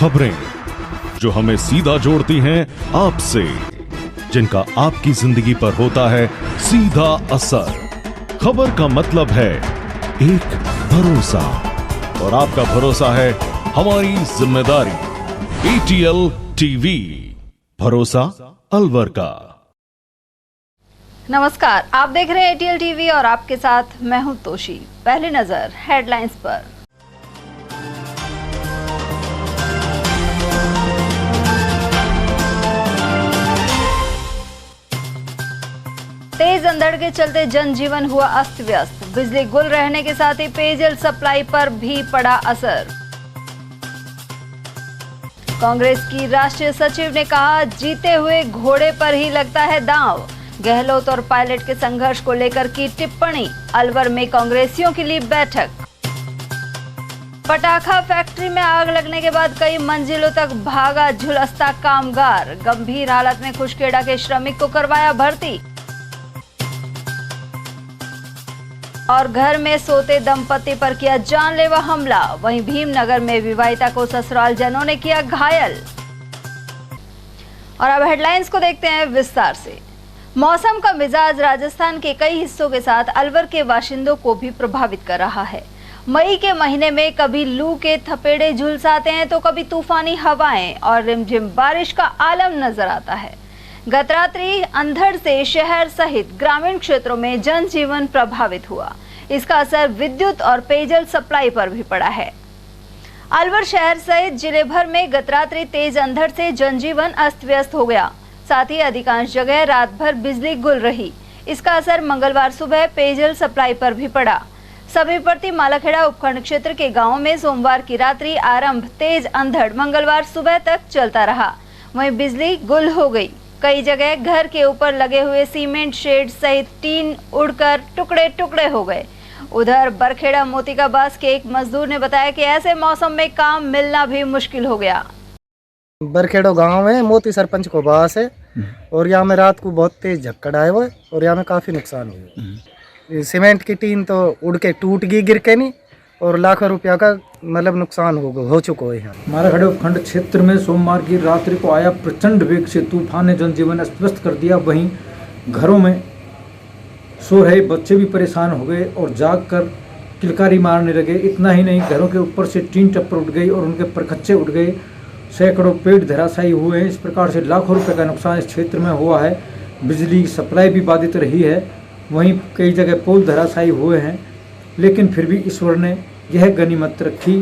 खबरें जो हमें सीधा जोड़ती हैं आपसे, जिनका आपकी जिंदगी पर होता है सीधा असर। खबर का मतलब है एक भरोसा, और आपका भरोसा है हमारी जिम्मेदारी। ATL टीवी, भरोसा अलवर का। नमस्कार, आप देख रहे हैं ATL टीवी और आपके साथ मैं हूं तोशी। पहली नजर हेडलाइंस पर। तेज अंधड़ के चलते जनजीवन हुआ अस्त व्यस्त। बिजली गुल रहने के साथ ही पेयजल सप्लाई पर भी पड़ा असर। कांग्रेस की राष्ट्रीय सचिव ने कहा, जीते हुए घोड़े पर ही लगता है दांव। गहलोत और पायलट के संघर्ष को लेकर की टिप्पणी। अलवर में कांग्रेसियों के लिए बैठक। पटाखा फैक्ट्री में आग लगने के बाद कई मंजिलों तक भागा झुलसता कामगार। गंभीर हालत में खुशखेड़ा के श्रमिक को करवाया भर्ती। और घर में सोते दंपति पर किया जानलेवा हमला। वहीं भीमनगर में विवाहिता को ससुराल जनों ने किया घायल। और अब हेडलाइंस को देखते हैं विस्तार से। मौसम का मिजाज राजस्थान के कई हिस्सों के साथ अलवर के बाशिंदों को भी प्रभावित कर रहा है। मई के महीने में कभी लू के थपेड़े झुलसाते हैं तो कभी तूफानी हवाएं और रिमझिम बारिश का आलम नजर आता है। गत रात्रि अंधड़ से शहर सहित ग्रामीण क्षेत्रों में जनजीवन प्रभावित हुआ। इसका असर विद्युत और पेयजल सप्लाई पर भी पड़ा है। अलवर शहर सहित जिले भर में गत रात्रि तेज अंधड़ से जनजीवन अस्त व्यस्त हो गया। साथ ही अधिकांश जगह रात भर बिजली गुल रही। इसका असर मंगलवार सुबह पेयजल सप्लाई पर भी पड़ा। सभीपति मालाखेड़ा उपखंड क्षेत्र के गांवों में सोमवार की रात्रि आरंभ तेज अंधड़ मंगलवार सुबह तक चलता रहा। वहीं बिजली गुल हो गई। कई जगह घर के ऊपर लगे हुए सीमेंट शेड सहित टीन उड़कर टुकड़े टुकड़े हो गए। उधर बरखेड़ा मोतिकाबास के एक मजदूर ने बताया कि ऐसे मौसम में काम मिलना भी मुश्किल हो गया। बरखेड़ो गांव में मोती सरपंच को बास है और यहाँ में रात को बहुत तेज झक्कड़ आए हुए और यहाँ में काफी नुकसान हुआ। सीमेंट की टीन तो उड़ के टूट गई गिर के नहीं, और लाखों रुपया का मतलब नुकसान हो चुका है। मालाखेड़ा उपखंड क्षेत्र में सोमवार की रात्रि को आया प्रचंड वेग से तूफान ने जनजीवन अस्त व्यस्त कर दिया। वहीं घरों में सो रहे बच्चे भी परेशान हो गए और जागकर किलकारी मारने लगे। इतना ही नहीं, घरों के ऊपर से टीन टप्पर उठ गई और उनके परखच्चे उठ गए। सैकड़ों पेड़ धराशायी हुए हैं। इस प्रकार से लाखों रुपए का नुकसान इस क्षेत्र में हुआ है। बिजली सप्लाई भी बाधित रही है। वहीं कई जगह पोल धराशायी हुए हैं, लेकिन फिर भी ईश्वर ने यह गनीमत रखी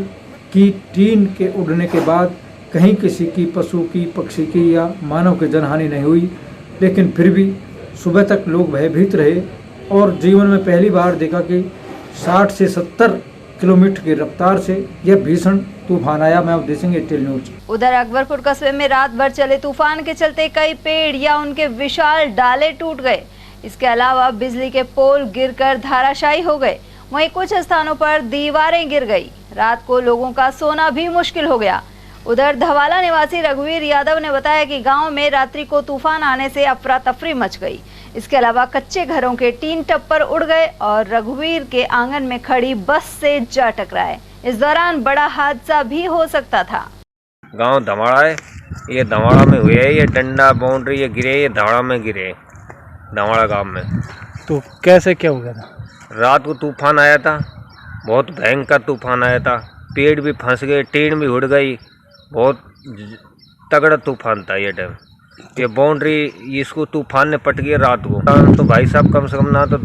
कि टीन के उड़ने के बाद कहीं किसी की, पशु की, पक्षी की या मानव की जनहानि नहीं हुई। लेकिन फिर भी सुबह तक लोग भयभीत रहे और जीवन में पहली बार देखा कि 60 से 70 किलोमीटर की रफ्तार से यह भीषण तूफान आया। मैं देखेंगे ATL न्यूज। उधर अकबरपुर कस्बे में रात भर चले तूफान के चलते कई पेड़ या उनके विशाल डाले टूट गए। इसके अलावा बिजली के पोल गिरकर धाराशायी हो गए। वहीं कुछ स्थानों पर दीवारें गिर गई। रात को लोगों का सोना भी मुश्किल हो गया। उधर धवाला निवासी रघुवीर यादव ने बताया कि गांव में रात्रि को तूफान आने से अफरा तफरी मच गई। इसके अलावा कच्चे घरों के टीन टप्पर उड़ गए और रघुवीर के आंगन में खड़ी बस से जा टकराए। इस दौरान बड़ा हादसा भी हो सकता था। गांव धमाड़ा है, ये धमाड़ा में हुए है। ये डंडा बाउंड्री ये गिरे, ये धमाड़ा में गिरे, धमाड़ा गांव में। तो कैसे क्या हो गया था? रात को तूफान आया था, बहुत भयंकर तूफान आया था। पेड़ भी फंस गए, टीन भी उड़ गई। बहुत तगड़ा तूफान था ये टाइम। ये बाउंड्री इसको तूफान ने पट गया रात को। तो भाई साहब कम से कम ना तो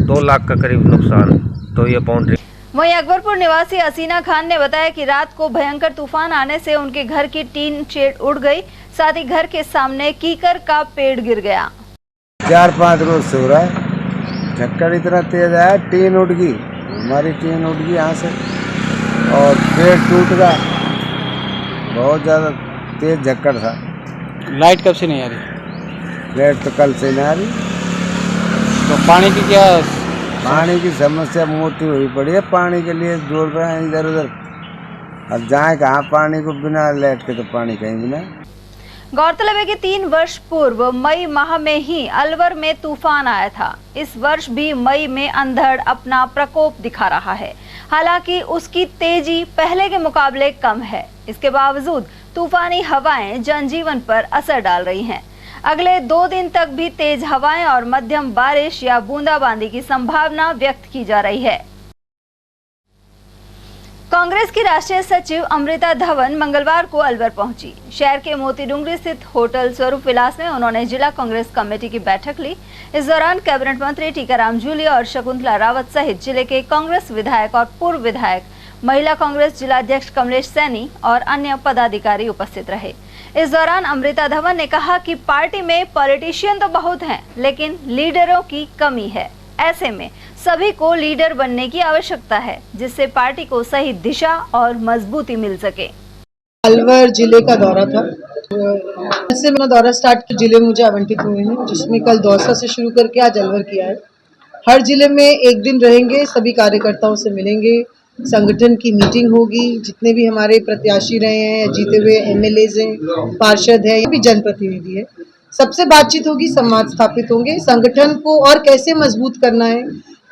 2 लाख का करीब नुकसान तो ये बाउंड्री। वहीं अकबरपुर निवासी हसीना खान ने बताया कि रात को भयंकर तूफान आने से उनके घर की टीन शेड उड़ गई। साथ ही घर के सामने कीकर का पेड़ गिर गया। 4-5 रोज से हो रहा है। झक्कड़ इतना तेज आया, टीन उड़ गई, हमारी टीन उड़ गई यहाँ से और पेड़ टूट गया। बहुत ज़्यादा तेज झक्कड़ था। लाइट कब से नहीं आ रही? लाइट तो कल से नहीं आ रही। तो पानी की क्या? पानी की समस्या मोटी हुई पड़ी है। पानी के लिए जोड़ रहे हैं इधर उधर। अब जाए कहाँ पानी को, बिना लाइट के तो पानी कहीं भी नहीं। गौरतलब है कि 3 वर्ष पूर्व मई माह में ही अलवर में तूफान आया था। इस वर्ष भी मई में अंधड़ अपना प्रकोप दिखा रहा है। हालांकि उसकी तेजी पहले के मुकाबले कम है। इसके बावजूद तूफानी हवाएं जनजीवन पर असर डाल रही हैं। अगले 2 दिन तक भी तेज हवाएं और मध्यम बारिश या बूंदाबांदी की संभावना व्यक्त की जा रही है। कांग्रेस की राष्ट्रीय सचिव अमृता धवन मंगलवार को अलवर पहुंची। शहर के मोती डूंगरी स्थित होटल स्वरूप विलास में उन्होंने जिला कांग्रेस कमेटी की बैठक ली। इस दौरान कैबिनेट मंत्री टीकाराम जूलिया और शकुंतला रावत सहित जिले के कांग्रेस विधायक और पूर्व विधायक, महिला कांग्रेस जिलाध्यक्ष कमलेश सैनी और अन्य पदाधिकारी उपस्थित रहे। इस दौरान अमृता धवन ने कहा कि पार्टी में पॉलिटिशियन तो बहुत हैं, लेकिन लीडरों की कमी है। ऐसे में सभी को लीडर बनने की आवश्यकता है, जिससे पार्टी को सही दिशा और मजबूती मिल सके। अलवर जिले का दौरा था। से मेरा दौरा स्टार्ट किया, जिले मुझे आवंटित हुए हैं, जिसमें कल दौसा से शुरू करके आज अलवर किया है। हर जिले में एक दिन रहेंगे, सभी कार्यकर्ताओं से मिलेंगे, संगठन की मीटिंग होगी। जितने भी हमारे प्रत्याशी रहे हैं, जीते हुए एमएलएज हैं, पार्षद है, ये भी जनप्रतिनिधि है, सबसे बातचीत होगी, संवाद स्थापित होंगे। संगठन को और कैसे मजबूत करना है,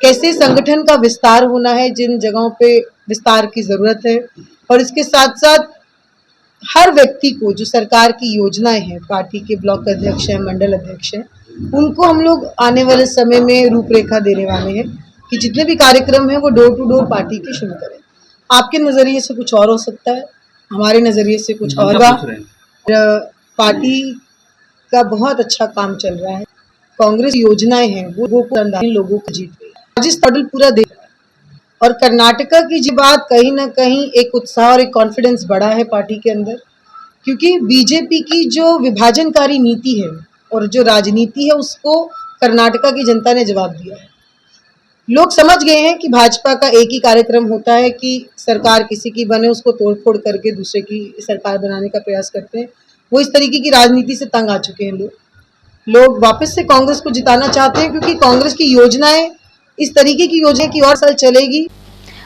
कैसे संगठन का विस्तार होना है, जिन जगहों पे विस्तार की जरूरत है, और इसके साथ साथ हर व्यक्ति को जो सरकार की योजनाएं हैं, पार्टी के ब्लॉक अध्यक्ष हैं, मंडल अध्यक्ष हैं, उनको हम लोग आने वाले समय में रूपरेखा देने वाले हैं कि जितने भी कार्यक्रम हैं वो डोर टू डोर पार्टी के शुरू करें। आपके नजरिए से कुछ और हो सकता है, हमारे नजरिए से कुछ और होगा। पार्टी का बहुत अच्छा काम चल रहा है। कांग्रेस योजनाएं हैं वो लोगों को जीत रही है। राजस्थान मॉडल पूरा देश और कर्नाटका की जी बात, कहीं ना कहीं एक उत्साह और एक कॉन्फिडेंस बढ़ा है पार्टी के अंदर, क्योंकि बीजेपी की जो विभाजनकारी नीति है और जो राजनीति है उसको कर्नाटका की जनता ने जवाब दिया है। लोग समझ गए हैं कि भाजपा का एक ही कार्यक्रम होता है कि सरकार किसी की बने, उसको तोड़फोड़ करके दूसरे की सरकार बनाने का प्रयास करते हैं। वो इस तरीके की राजनीति से तंग आ चुके हैं। लोग वापस से कांग्रेस को जिताना चाहते हैं, क्योंकि कांग्रेस की योजनाएं इस तरीके की योजना की और साल चलेगी।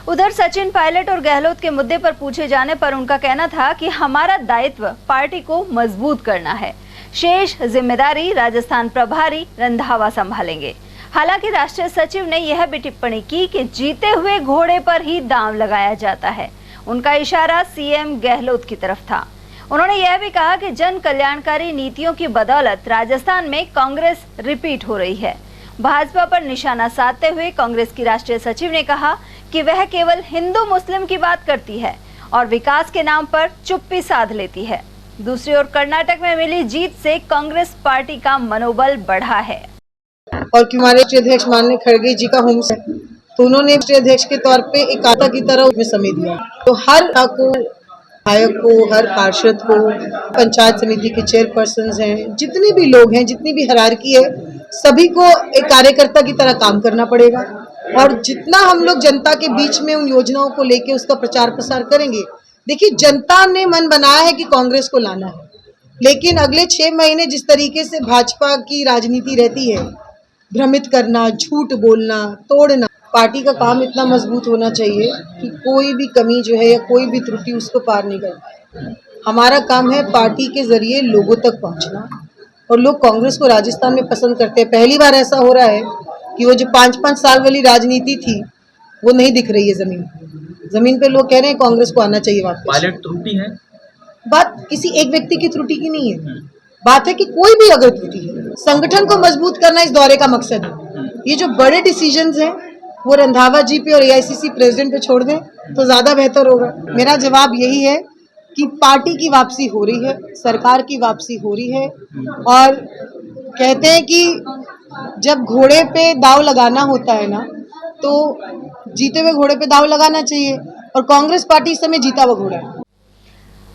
उधर सचिन पायलट और गहलोत के मुद्दे पर पूछे जाने पर उनका कहना था कि हमारा दायित्व पार्टी को मजबूत करना है, शेष जिम्मेदारी राजस्थान प्रभारी रंधावा संभालेंगे। हालांकि राष्ट्रीय सचिव ने यह भी टिप्पणी की कि जीते हुए घोड़े पर ही दांव लगाया जाता है। उनका इशारा सीएम गहलोत की तरफ था। उन्होंने यह भी कहा कि जन कल्याणकारी नीतियों की बदौलत राजस्थान में कांग्रेस रिपीट हो रही है। भाजपा पर निशाना साधते हुए कांग्रेस की राष्ट्रीय सचिव ने कहा कि वह केवल हिंदू मुस्लिम की बात करती है और विकास के नाम पर चुप्पी साध लेती है। दूसरी ओर कर्नाटक में मिली जीत से कांग्रेस पार्टी का मनोबल बढ़ा है। और कि हमारे राष्ट्रीय अध्यक्ष माननीय खड़गे जी का होम है, तो उन्होंने राष्ट्रीय अध्यक्ष के तौर पे एक आता की तरह उसमें समय दिया। तो हर को, विधायक को, हर पार्षद को, पंचायत समिति के चेयरपर्सन हैं, जितने भी लोग हैं, जितनी भी हायरार्की है, सभी को एक कार्यकर्ता की तरह काम करना पड़ेगा। और जितना हम लोग जनता के बीच में उन योजनाओं को लेके उसका प्रचार प्रसार करेंगे। देखिए, जनता ने मन बनाया है कि कांग्रेस को लाना है, लेकिन अगले 6 महीने जिस तरीके से भाजपा की राजनीति रहती है, भ्रमित करना, झूठ बोलना, तोड़ना, पार्टी का काम इतना मजबूत होना चाहिए कि कोई भी कमी जो है या कोई भी त्रुटि उसको पार नहीं कर पाए। हमारा काम है पार्टी के जरिए लोगों तक पहुंचना, और लोग कांग्रेस को राजस्थान में पसंद करते हैं। पहली बार ऐसा हो रहा है कि वो जो 5-5 साल वाली राजनीति थी वो नहीं दिख रही है जमीन पे। लोग कह रहे हैं कांग्रेस को आना चाहिए वापस। पायलट त्रुटि है, बात किसी एक व्यक्ति की त्रुटि की नहीं है, बात है कि कोई भी अगर त्रुटि है, संगठन को मजबूत करना इस दौरे का मकसद है। ये जो बड़े डिसीजंस हैं वो रंधावा जी पे और एआईसीसी प्रेसिडेंट पे छोड़ दें तो ज्यादा बेहतर होगा। मेरा जवाब यही है कि पार्टी की वापसी हो रही है, सरकार की वापसी हो रही है, और कहते हैं कि जब घोड़े पे दाव लगाना होता है ना, तो जीते हुए घोड़े पे दाव लगाना चाहिए, और कांग्रेस पार्टी इस समय जीता हुआ घोड़ा है।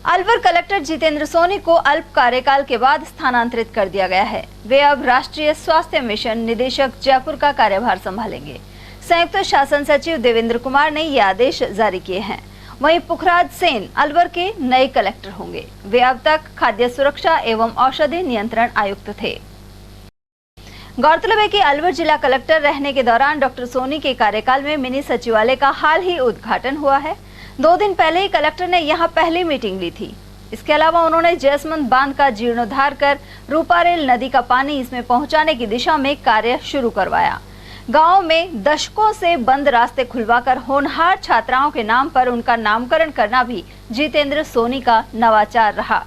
अलवर कलेक्टर जितेंद्र सोनी को अल्प कार्यकाल के बाद स्थानांतरित कर दिया गया है। वे अब राष्ट्रीय स्वास्थ्य मिशन निदेशक जयपुर का कार्यभार संभालेंगे। संयुक्त शासन सचिव देवेंद्र कुमार ने ये आदेश जारी किए हैं। वहीं पुखराज सेन अलवर के नए कलेक्टर होंगे। वे अब तक खाद्य सुरक्षा एवं औषधि नियंत्रण आयुक्त थे। गौरतलब है कि अलवर जिला कलेक्टर रहने के दौरान डॉक्टर सोनी के कार्यकाल में मिनी सचिवालय का हाल ही उद्घाटन हुआ है। 2 दिन पहले ही कलेक्टर ने यहां पहली मीटिंग ली थी। इसके अलावा उन्होंने जयसमंद बांध का जीर्णोद्धार कर रूपारेल नदी का पानी इसमें पहुंचाने की दिशा में कार्य शुरू करवाया। गांव में दशकों से बंद रास्ते खुलवाकर होनहार छात्राओं के नाम पर उनका नामकरण करना भी जितेंद्र सोनी का नवाचार रहा।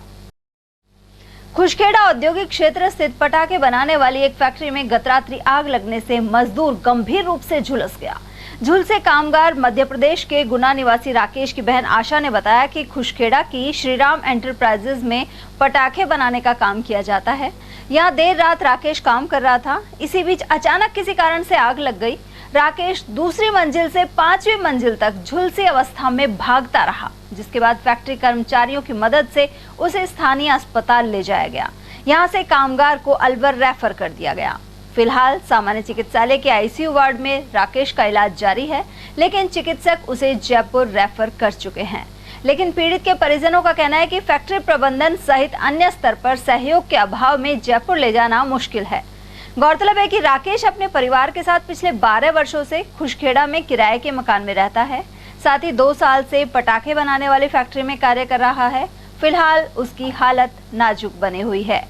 खुशखेड़ा औद्योगिक क्षेत्र स्थित पटाखे बनाने वाली एक फैक्ट्री में गत रात्रि आग लगने से मजदूर गंभीर रूप से झुलस गया। झुलसे कामगार मध्य प्रदेश के गुना निवासी राकेश की बहन आशा ने बताया कि खुशखेड़ा की श्रीराम एंटरप्राइजेज में पटाखे बनाने का काम किया जाता है। यहाँ देर रात राकेश काम कर रहा था। इसी बीच अचानक किसी कारण से आग लग गई। राकेश दूसरी मंजिल से 5वीं मंजिल तक झुलसी अवस्था में भागता रहा, जिसके बाद फैक्ट्री कर्मचारियों की मदद से उसे स्थानीय अस्पताल ले जाया गया। यहाँ से कामगार को अलवर रेफर कर दिया गया। फिलहाल सामान्य चिकित्सालय के आईसीयू वार्ड में राकेश का इलाज जारी है, लेकिन चिकित्सक उसे जयपुर रेफर कर चुके हैं। लेकिन पीड़ित के परिजनों का कहना है कि फैक्ट्री प्रबंधन सहित अन्य स्तर पर सहयोग के अभाव में जयपुर ले जाना मुश्किल है। गौरतलब है कि राकेश अपने परिवार के साथ पिछले 12 वर्षों से खुशखेड़ा में किराए के मकान में रहता है। साथ ही 2 साल से पटाखे बनाने वाली फैक्ट्री में कार्य कर रहा है। फिलहाल उसकी हालत नाजुक बनी हुई है।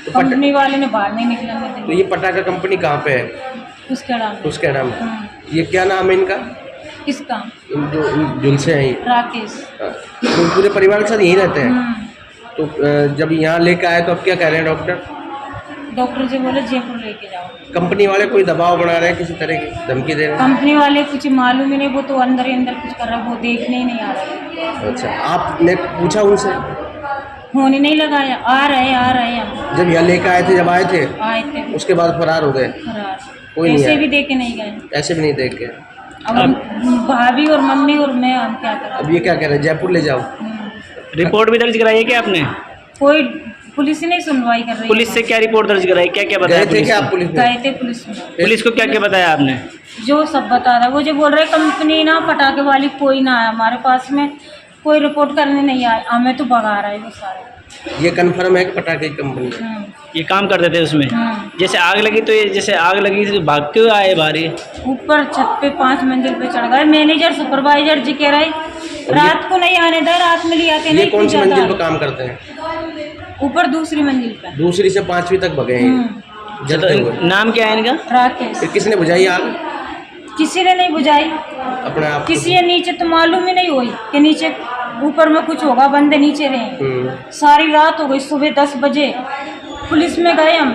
तो कंपनी वाले ने बाहर नहीं निकलने दिया। तो ये पटाखा कंपनी कहाँ पे है? उसके में। ये क्या नाम है इनका? किसका? जो जुलसे हैं राकेश। तो पूरे परिवार के साथ यहीं रहते हैं? तो जब यहाँ लेके आए तो अब क्या कह रहे हैं डॉक्टर? डॉक्टर जी बोले जयपुर लेके जाओ। कंपनी वाले कोई दबाव बना रहे हैं, किसी तरह की धमकी दे रहे हैं? कंपनी वाले कुछ मालूम ही नहीं, वो तो अंदर ही अंदर कुछ कर रहा है, वो देखने ही नहीं आ रहा। अच्छा, आपने पूछा उनसे? फोन ही नहीं लगाया। आ रहे हम। जब यहाँ लेके आए थे, जब आए थे उसके बाद फरार हो गए? कोई नहीं? ऐसे भी देखे नहीं गए। ऐसे भी नहीं देख के? अब भाभी और मम्मी और मैं, हम क्या करें? अब ये क्या कह रहे हैं, जयपुर ले जाओ? रिपोर्ट भी दर्ज कराई है क्या आपने? कोई पुलिस नहीं सुनवाई कर रही। पुलिस से क्या रिपोर्ट दर्ज कराई? क्या क्या बताया? गए थे क्या आप पुलिस में? गए थे पुलिस में। पुलिस को क्या क्या बताया आपने? जो सब बता रहा है, वो जो बोल रहे कंपनी ना पटाखे वाली कोई ना आया हमारे पास में, कोई रिपोर्ट करने नहीं आया, हमें तो भगा रहा है वो सारे। ये कंफर्म है कि पटाखे की कंपनी ये काम करते थे उसमें? जैसे आग लगी तो ये जैसे आग लगी तो भाग क्यों आए बाहर? ऊपर छत पे 5 मंजिल पे चढ़ गए। मैनेजर सुपरवाइजर जी कह रहे रात को नहीं आने दे, रात में लिया के नहीं। कौन सी मंजिल पे काम करते हैं? ऊपर दूसरी मंजिल पे। दूसरी से 5वीं तक भगे हैं। जलते हुए। नाम क्या है इनका? राकेश। फिर किसने बुझाई आग? किसी ने नहीं बुझाई। अपने आप? किसी ने नीचे तो मालूम ही नहीं हुई कि नीचे ऊपर में कुछ होगा, बंदे नीचे रहे। सारी रात हो गई, सुबह 10 बजे पुलिस में गए हम,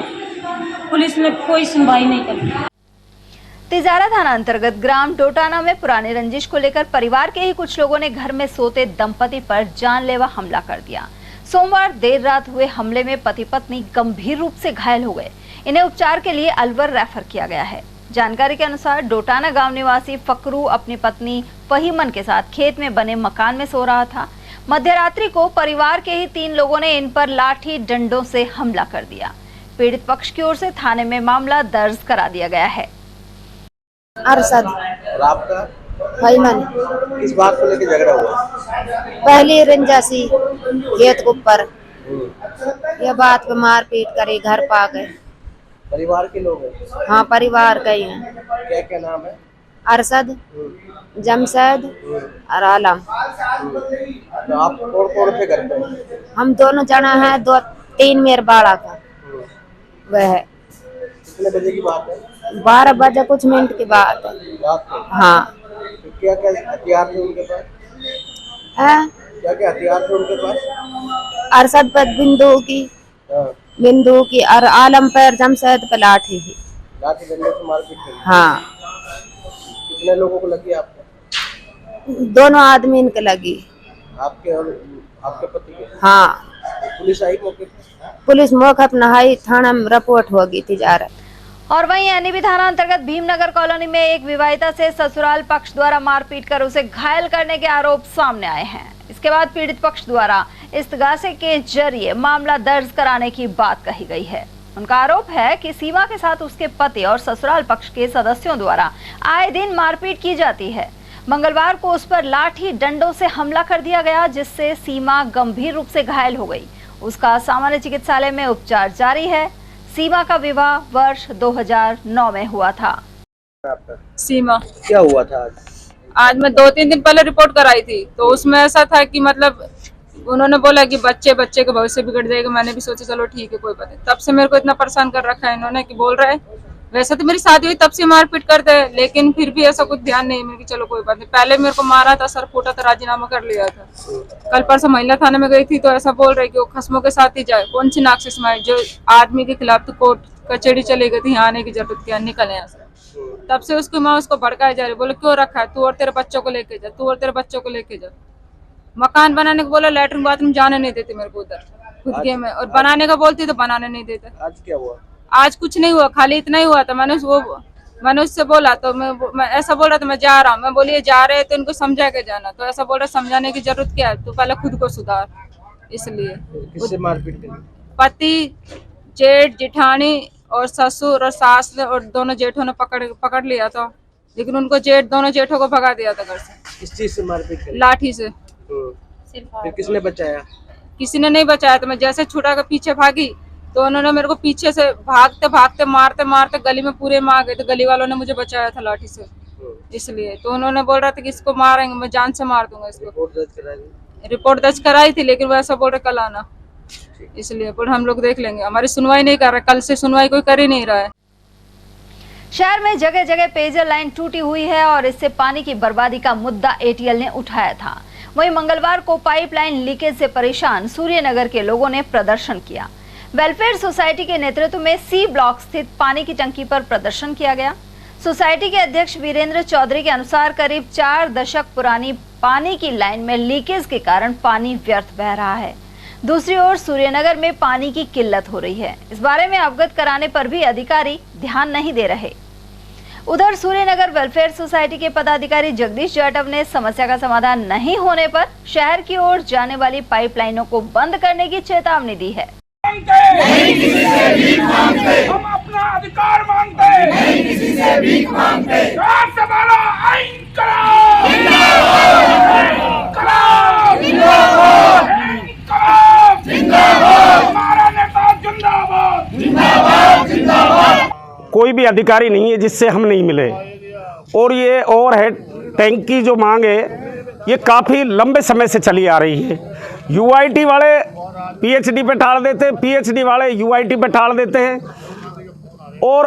पुलिस ने कोई सुनवाई नहीं करी। तिजारा थाना अंतर्गत ग्राम डोटाना में पुराने रंजिश को लेकर परिवार के ही कुछ लोगों ने घर में सोते दंपति पर जानलेवा हमला कर दिया। सोमवार देर रात हुए हमले में पति पत्नी गंभीर रूप से घायल हो गए। इन्हें उपचार के लिए अलवर रेफर किया गया है। जानकारी के अनुसार डोटाना गांव निवासी फकरू अपनी पत्नी फहीमन के साथ खेत में बने मकान में सो रहा था। मध्यरात्रि को परिवार के ही 3 लोगों ने इन पर लाठी डंडों से हमला कर दिया। पीड़ित पक्ष की ओर से थाने में मामला दर्ज करा दिया गया है। अरशद। और आपका? फहीमन। किस बात को लेकर झगड़ा हुआ? पहली रंजासी खेत के ऊपर, ये बात पे मार पीट करे घर पा गए। परिवार के लोग हैं? हाँ, परिवार के ही हैं। क्या क्या नाम है? अरशद, जमशेद और आलम। तो आप कौन थे घर पे? हम दोनों जना हैं, 2-3 मेरे बाड़ा का वह है। कितने बजे की बात है? 12 बजे कुछ मिनट की बात है। रात को? हाँ। तो क्या क्या हथियार थे उनके पास? क्या क्या हथियार थे उनके पास? अरशद पर बिंदु की और आलम पर जमशेद पर लाठी थी। लाठी डंडे से मारपीट की? हाँ। कितने लोगों को लगी आपको? दोनों आदमी इनके लगी। आपके और आपके पति के? हाँ। पुलिस आई मौके पर? पुलिस मौके पर नहाई, थाना में रिपोर्ट होगी तिजारा। और वहीं एनबी थाना अंतर्गत भीमनगर कॉलोनी में एक विवाहिता से ससुराल पक्ष द्वारा मारपीट कर उसे घायल करने के आरोप सामने आए हैं। इसके बाद पीड़ित पक्ष द्वारा इस्तगासे के जरिए मामला दर्ज कराने की बात कही गई है। उनका आरोप है कि सीमा के साथ उसके पति और ससुराल पक्ष के सदस्यों द्वारा आए दिन मारपीट की जाती है। मंगलवार को उस पर लाठी डंडों से हमला कर दिया गया, जिससे सीमा गंभीर रूप से घायल हो गई। उसका सामान्य चिकित्सालय में उपचार जारी है। सीमा का विवाह वर्ष 2009 में हुआ था। सीमा। क्या हुआ था आज? आज मैं 2-3 दिन पहले रिपोर्ट कराई थी, तो उसमें ऐसा था कि मतलब उन्होंने बोला कि बच्चे का भविष्य बिगड़ जाएगा। मैंने भी सोचा चलो ठीक है, कोई बात नहीं। तब से मेरे को इतना परेशान कर रखा है इन्होंने कि बोल रहा है, वैसे तो मेरी शादी हुई तब से मारपीट करते हैं, लेकिन फिर भी ऐसा कुछ ध्यान नहीं। मैंने चलो कोई बात नहीं। पहले मेरे को मारा था, सर फूटा था, राजीनामा कर लिया था। कल परसों महिला थाने में गई थी तो ऐसा बोल रहे कि वो खस्मों के साथ ही जाए। कौन सी नाक से समाये? जो आदमी के खिलाफ तो कोर्ट कचहरी चली गई थी, यहाँ आने की जरूरत क्या, निकल यहाँ से। तब से उसकी माँ उसको भड़काई जा रही, बोले क्यों रखा है, तू और तेरे बच्चों को लेके जा, तू और तेरे बच्चों को लेके जा। मकान बनाने को बोला, लैट्रिन बाथरूम जाने नहीं देते मेरे को उधर खुद के में, और बनाने का बोलती तो बनाने नहीं देते। आज क्या हुआ? आज कुछ नहीं हुआ, खाली इतना ही हुआ था। मैंने उससे बोला तो मैं ऐसा बोल रहा था मैं जा रहा हूँ। मैं बोली जा रहे तो इनको समझा के जाना, तो ऐसा बोल रहा समझाने की जरूरत क्या है, तू पहले खुद को सुधार। इसलिए किससे मारपीट करी? पति, जेठ, जेठानी और ससुर और सास ने और दोनों जेठों ने पकड़ लिया था, लेकिन उनको दोनों जेठों को भगा दिया था घर से। किस चीज से मारपीट करी? लाठी से। फिर किसने बचाया? किसी ने नहीं बचाया। तो मैं जैसे छुड़ा के पीछे भागी तो उन्होंने मेरे को पीछे से भागते भागते मारते मारते गली में पूरे में आ गए। तो गली वालों ने मुझे बचाया था लाठी से। इसलिए तो उन्होंने बोल रहा था कि इसको मारेंगे, मैं जान से मार दूंगा इसको। रिपोर्ट दर्ज कराई थी, लेकिन वो ऐसा बोल रहे कल आना। इसलिए पर हम लोग देख लेंगे, हमारी सुनवाई नहीं कर रहा। कल से सुनवाई कोई कर ही नहीं रहा है। शहर में जगह जगह पेयजल लाइन टूटी हुई है और इससे पानी की बर्बादी का मुद्दा एटीएल ने उठाया था। वहीं मंगलवार को पाइपलाइन लीकेज से परेशान सूर्यनगर के लोगों ने प्रदर्शन किया। वेलफेयर सोसाइटी के नेतृत्व में सी ब्लॉक स्थित पानी की टंकी पर प्रदर्शन किया गया। सोसाइटी के अध्यक्ष वीरेंद्र चौधरी के अनुसार करीब 4 दशक पुरानी पानी की लाइन में लीकेज के कारण पानी व्यर्थ बह रहा है। दूसरी ओर सूर्यनगर में पानी की किल्लत हो रही है। इस बारे में अवगत कराने पर भी अधिकारी ध्यान नहीं दे रहे। उधर सूर्यनगर वेलफेयर सोसाइटी के पदाधिकारी जगदीश जाटव ने समस्या का समाधान नहीं होने पर शहर की ओर जाने वाली पाइपलाइनों को बंद करने की चेतावनी दी है। नहीं किसी से भीख मांगते, हम अपना अधिकार मांगते, नहीं किसी से भीख मांगते। आइन करो, हमारा नेता जिंदाबाद, जिंदाबाद, जिंदाबाद। कोई भी अधिकारी नहीं है जिससे हम नहीं मिले। और ये ओवरहेड टैंक की जो मांग है ये काफ़ी लंबे समय से चली आ रही है। यूआईटी वाले पीएचडी पे टाल देते हैं, पीएचडी वाले यूआईटी पे टाल देते हैं। और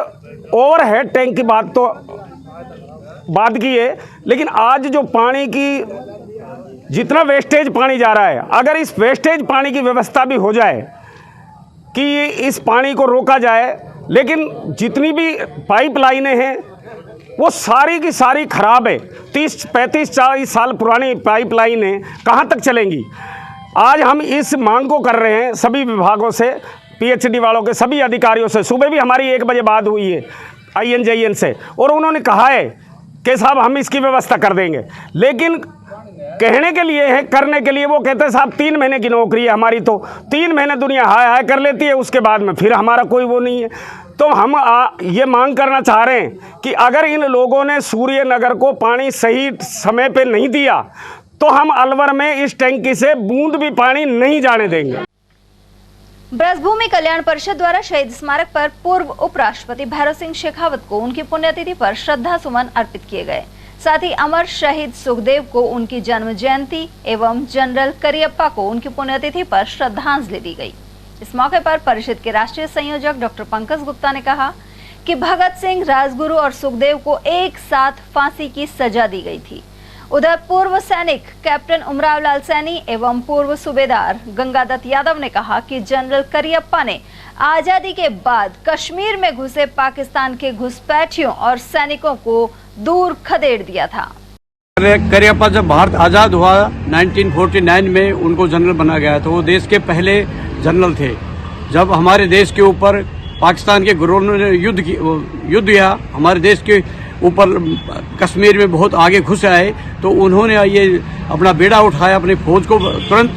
ओवरहेड टैंक की बात तो बात की है, लेकिन आज जो पानी की जितना वेस्टेज पानी जा रहा है, अगर इस वेस्टेज पानी की व्यवस्था भी हो जाए कि इस पानी को रोका जाए, लेकिन जितनी भी पाइपलाइनें हैं वो सारी की सारी खराब है। 30, 35, 40 साल पुरानी पाइपलाइनें कहाँ तक चलेंगी। आज हम इस मांग को कर रहे हैं सभी विभागों से, पीएचडी वालों के सभी अधिकारियों से। सुबह भी हमारी 1 बजे बात हुई है INJN से, और उन्होंने कहा है कि साहब हम इसकी व्यवस्था कर देंगे। लेकिन कहने के लिए है, करने के लिए वो कहते हैं साहब 3 महीने की नौकरी है हमारी, तो 3 महीने दुनिया हाय हाय कर लेती है, उसके बाद में फिर हमारा कोई वो नहीं है। तो हम ये मांग करना चाह रहे हैं कि अगर इन लोगों ने सूर्यनगर को पानी सही समय पे नहीं दिया तो हम अलवर में इस टैंकी से बूंद भी पानी नहीं जाने देंगे। ब्रजभूमि कल्याण परिषद द्वारा शहीद स्मारक पर पूर्व उपराष्ट्रपति भैरव सिंह शेखावत को उनकी पुण्यतिथि पर श्रद्धा सुमन अर्पित किए गए। साथ ही अमर शहीद सुखदेव को उनकी जन्म जयंती एवं जनरल करियप्पा को उनकी पुण्यतिथि पर श्रद्धांजलि दी गई। इस मौके पर परिषद के राष्ट्रीय संयोजक डॉक्टर पंकज गुप्ता ने कहा कि भगत सिंह, राजगुरु और सुखदेव को एक साथ फांसी की सजा दी गई थी। उधर पूर्व सैनिक कैप्टन उमराव लाल सैनी एवं पूर्व सूबेदार गंगादत्त यादव ने कहा कि जनरल करियप्पा ने आजादी के बाद कश्मीर में घुसे पाकिस्तान के घुसपैठियों और सैनिकों को दूर खदेड़ दिया था। करियप्पा जब भारत आज़ाद हुआ 1949 में उनको जनरल बना गया, तो वो देश के पहले जनरल थे। जब हमारे देश के ऊपर पाकिस्तान के गुरों ने युद्ध किया, हमारे देश के ऊपर कश्मीर में बहुत आगे घुस आए, तो उन्होंने ये अपना बेड़ा उठाया, अपनी फौज को तुरंत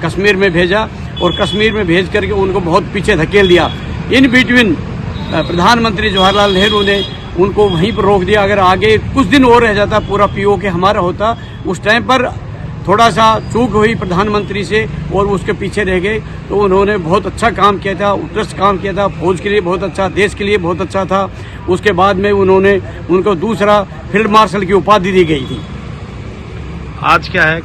कश्मीर में भेजा और कश्मीर में भेज करके उनको बहुत पीछे धकेल दिया। इन बिटवीन प्रधानमंत्री जवाहरलाल नेहरू ने उनको वहीं पर रोक दिया। अगर आगे कुछ दिन और रह जाता, पूरा POK हमारा होता। उस टाइम पर थोड़ा सा चूक हुई प्रधानमंत्री से और उसके पीछे रह गए। तो उन्होंने बहुत अच्छा काम किया था, उत्कृष्ट काम किया था, फौज के लिए बहुत अच्छा, देश के लिए बहुत अच्छा था। उसके बाद में उनको दूसरा फील्ड मार्शल की उपाधि दी गई थी। आज क्या है?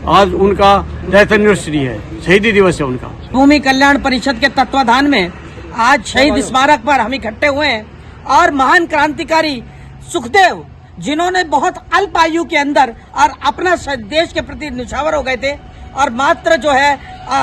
आज उनका डेथ एनिवर्सरी है, शहीदी दिवस है उनका। भूमि कल्याण परिषद के तत्वाधान में आज शहीद स्मारक पर हम इकट्ठे हुए हैं और महान क्रांतिकारी सुखदेव, जिन्होंने बहुत अल्प आयु के अंदर और अपना देश के प्रति न्यौछावर हो गए थे और मात्र जो है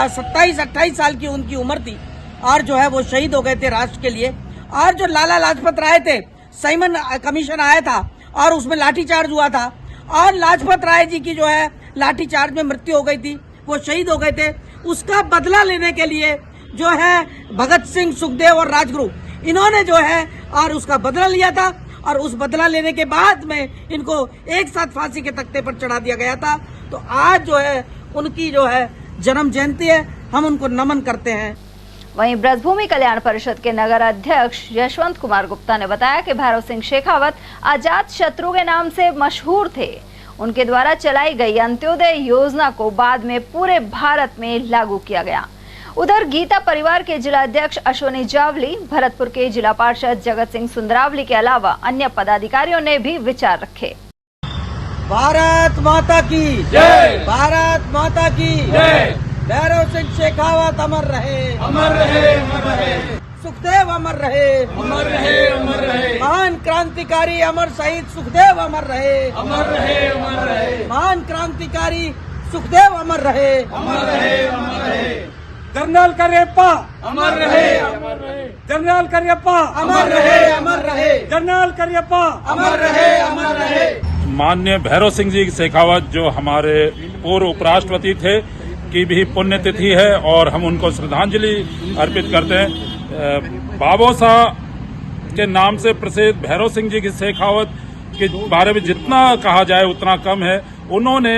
27-28 साल की उनकी उम्र थी और जो है वो शहीद हो गए थे राष्ट्र के लिए। और जो लाला लाजपत राय थे, साइमन कमीशन आया था और उसमें लाठीचार्ज हुआ था और लाजपत राय जी की जो है लाठीचार्ज में मृत्यु हो गई थी, वो शहीद हो गए थे। उसका बदला लेने के लिए जो है भगत सिंह, सुखदेव और राजगुरु, इन्होंने जो है और उसका बदला लिया था और उस बदला लेने के बाद में इनको एक साथ फांसी के तख्ते पर चढ़ा दिया गया था। तो आज जो है उनकी जो है जन्म जयंती है, हम उनको नमन करते हैं। वहीं ब्रजभूमि कल्याण परिषद के नगर अध्यक्ष यशवंत कुमार गुप्ता ने बताया कि भैरव सिंह शेखावत अजात शत्रु के नाम से मशहूर थे। उनके द्वारा चलाई गई अंत्योदय योजना को बाद में पूरे भारत में लागू किया गया। उधर गीता परिवार के जिला अध्यक्ष अश्वनी जावली, भरतपुर के जिला पार्षद जगत सिंह सुंदरावली के अलावा अन्य पदाधिकारियों ने भी विचार रखे। भारत माता की जय, भारत माता की जय। भैरव सिंह शेखावत अमर रहे, अमर रहे, अमर रहे। सुखदेव अमर रहे, अमर रहे, अमर रहे। महान क्रांतिकारी अमर शहीद सुखदेव अमर रहे, अमर रहे, अमर रहे। महान क्रांतिकारी सुखदेव अमर रहे, अमर रहे, अमर रहे। जनरल करियप्पा अमर रहे, अमर रहे। जनरल करियप्पा अमर रहे, अमर रहे। जनरल करियप्पा अमर रहे, अमर रहे। माननीय भैरव सिंह जी शेखावत जो हमारे पूर्व उपराष्ट्रपति थे की भी पुण्यतिथि है और हम उनको श्रद्धांजलि अर्पित करते हैं। बाबू साहब के नाम से प्रसिद्ध भैरव सिंह जी की शेखावत के बारे में जितना कहा जाए उतना कम है। उन्होंने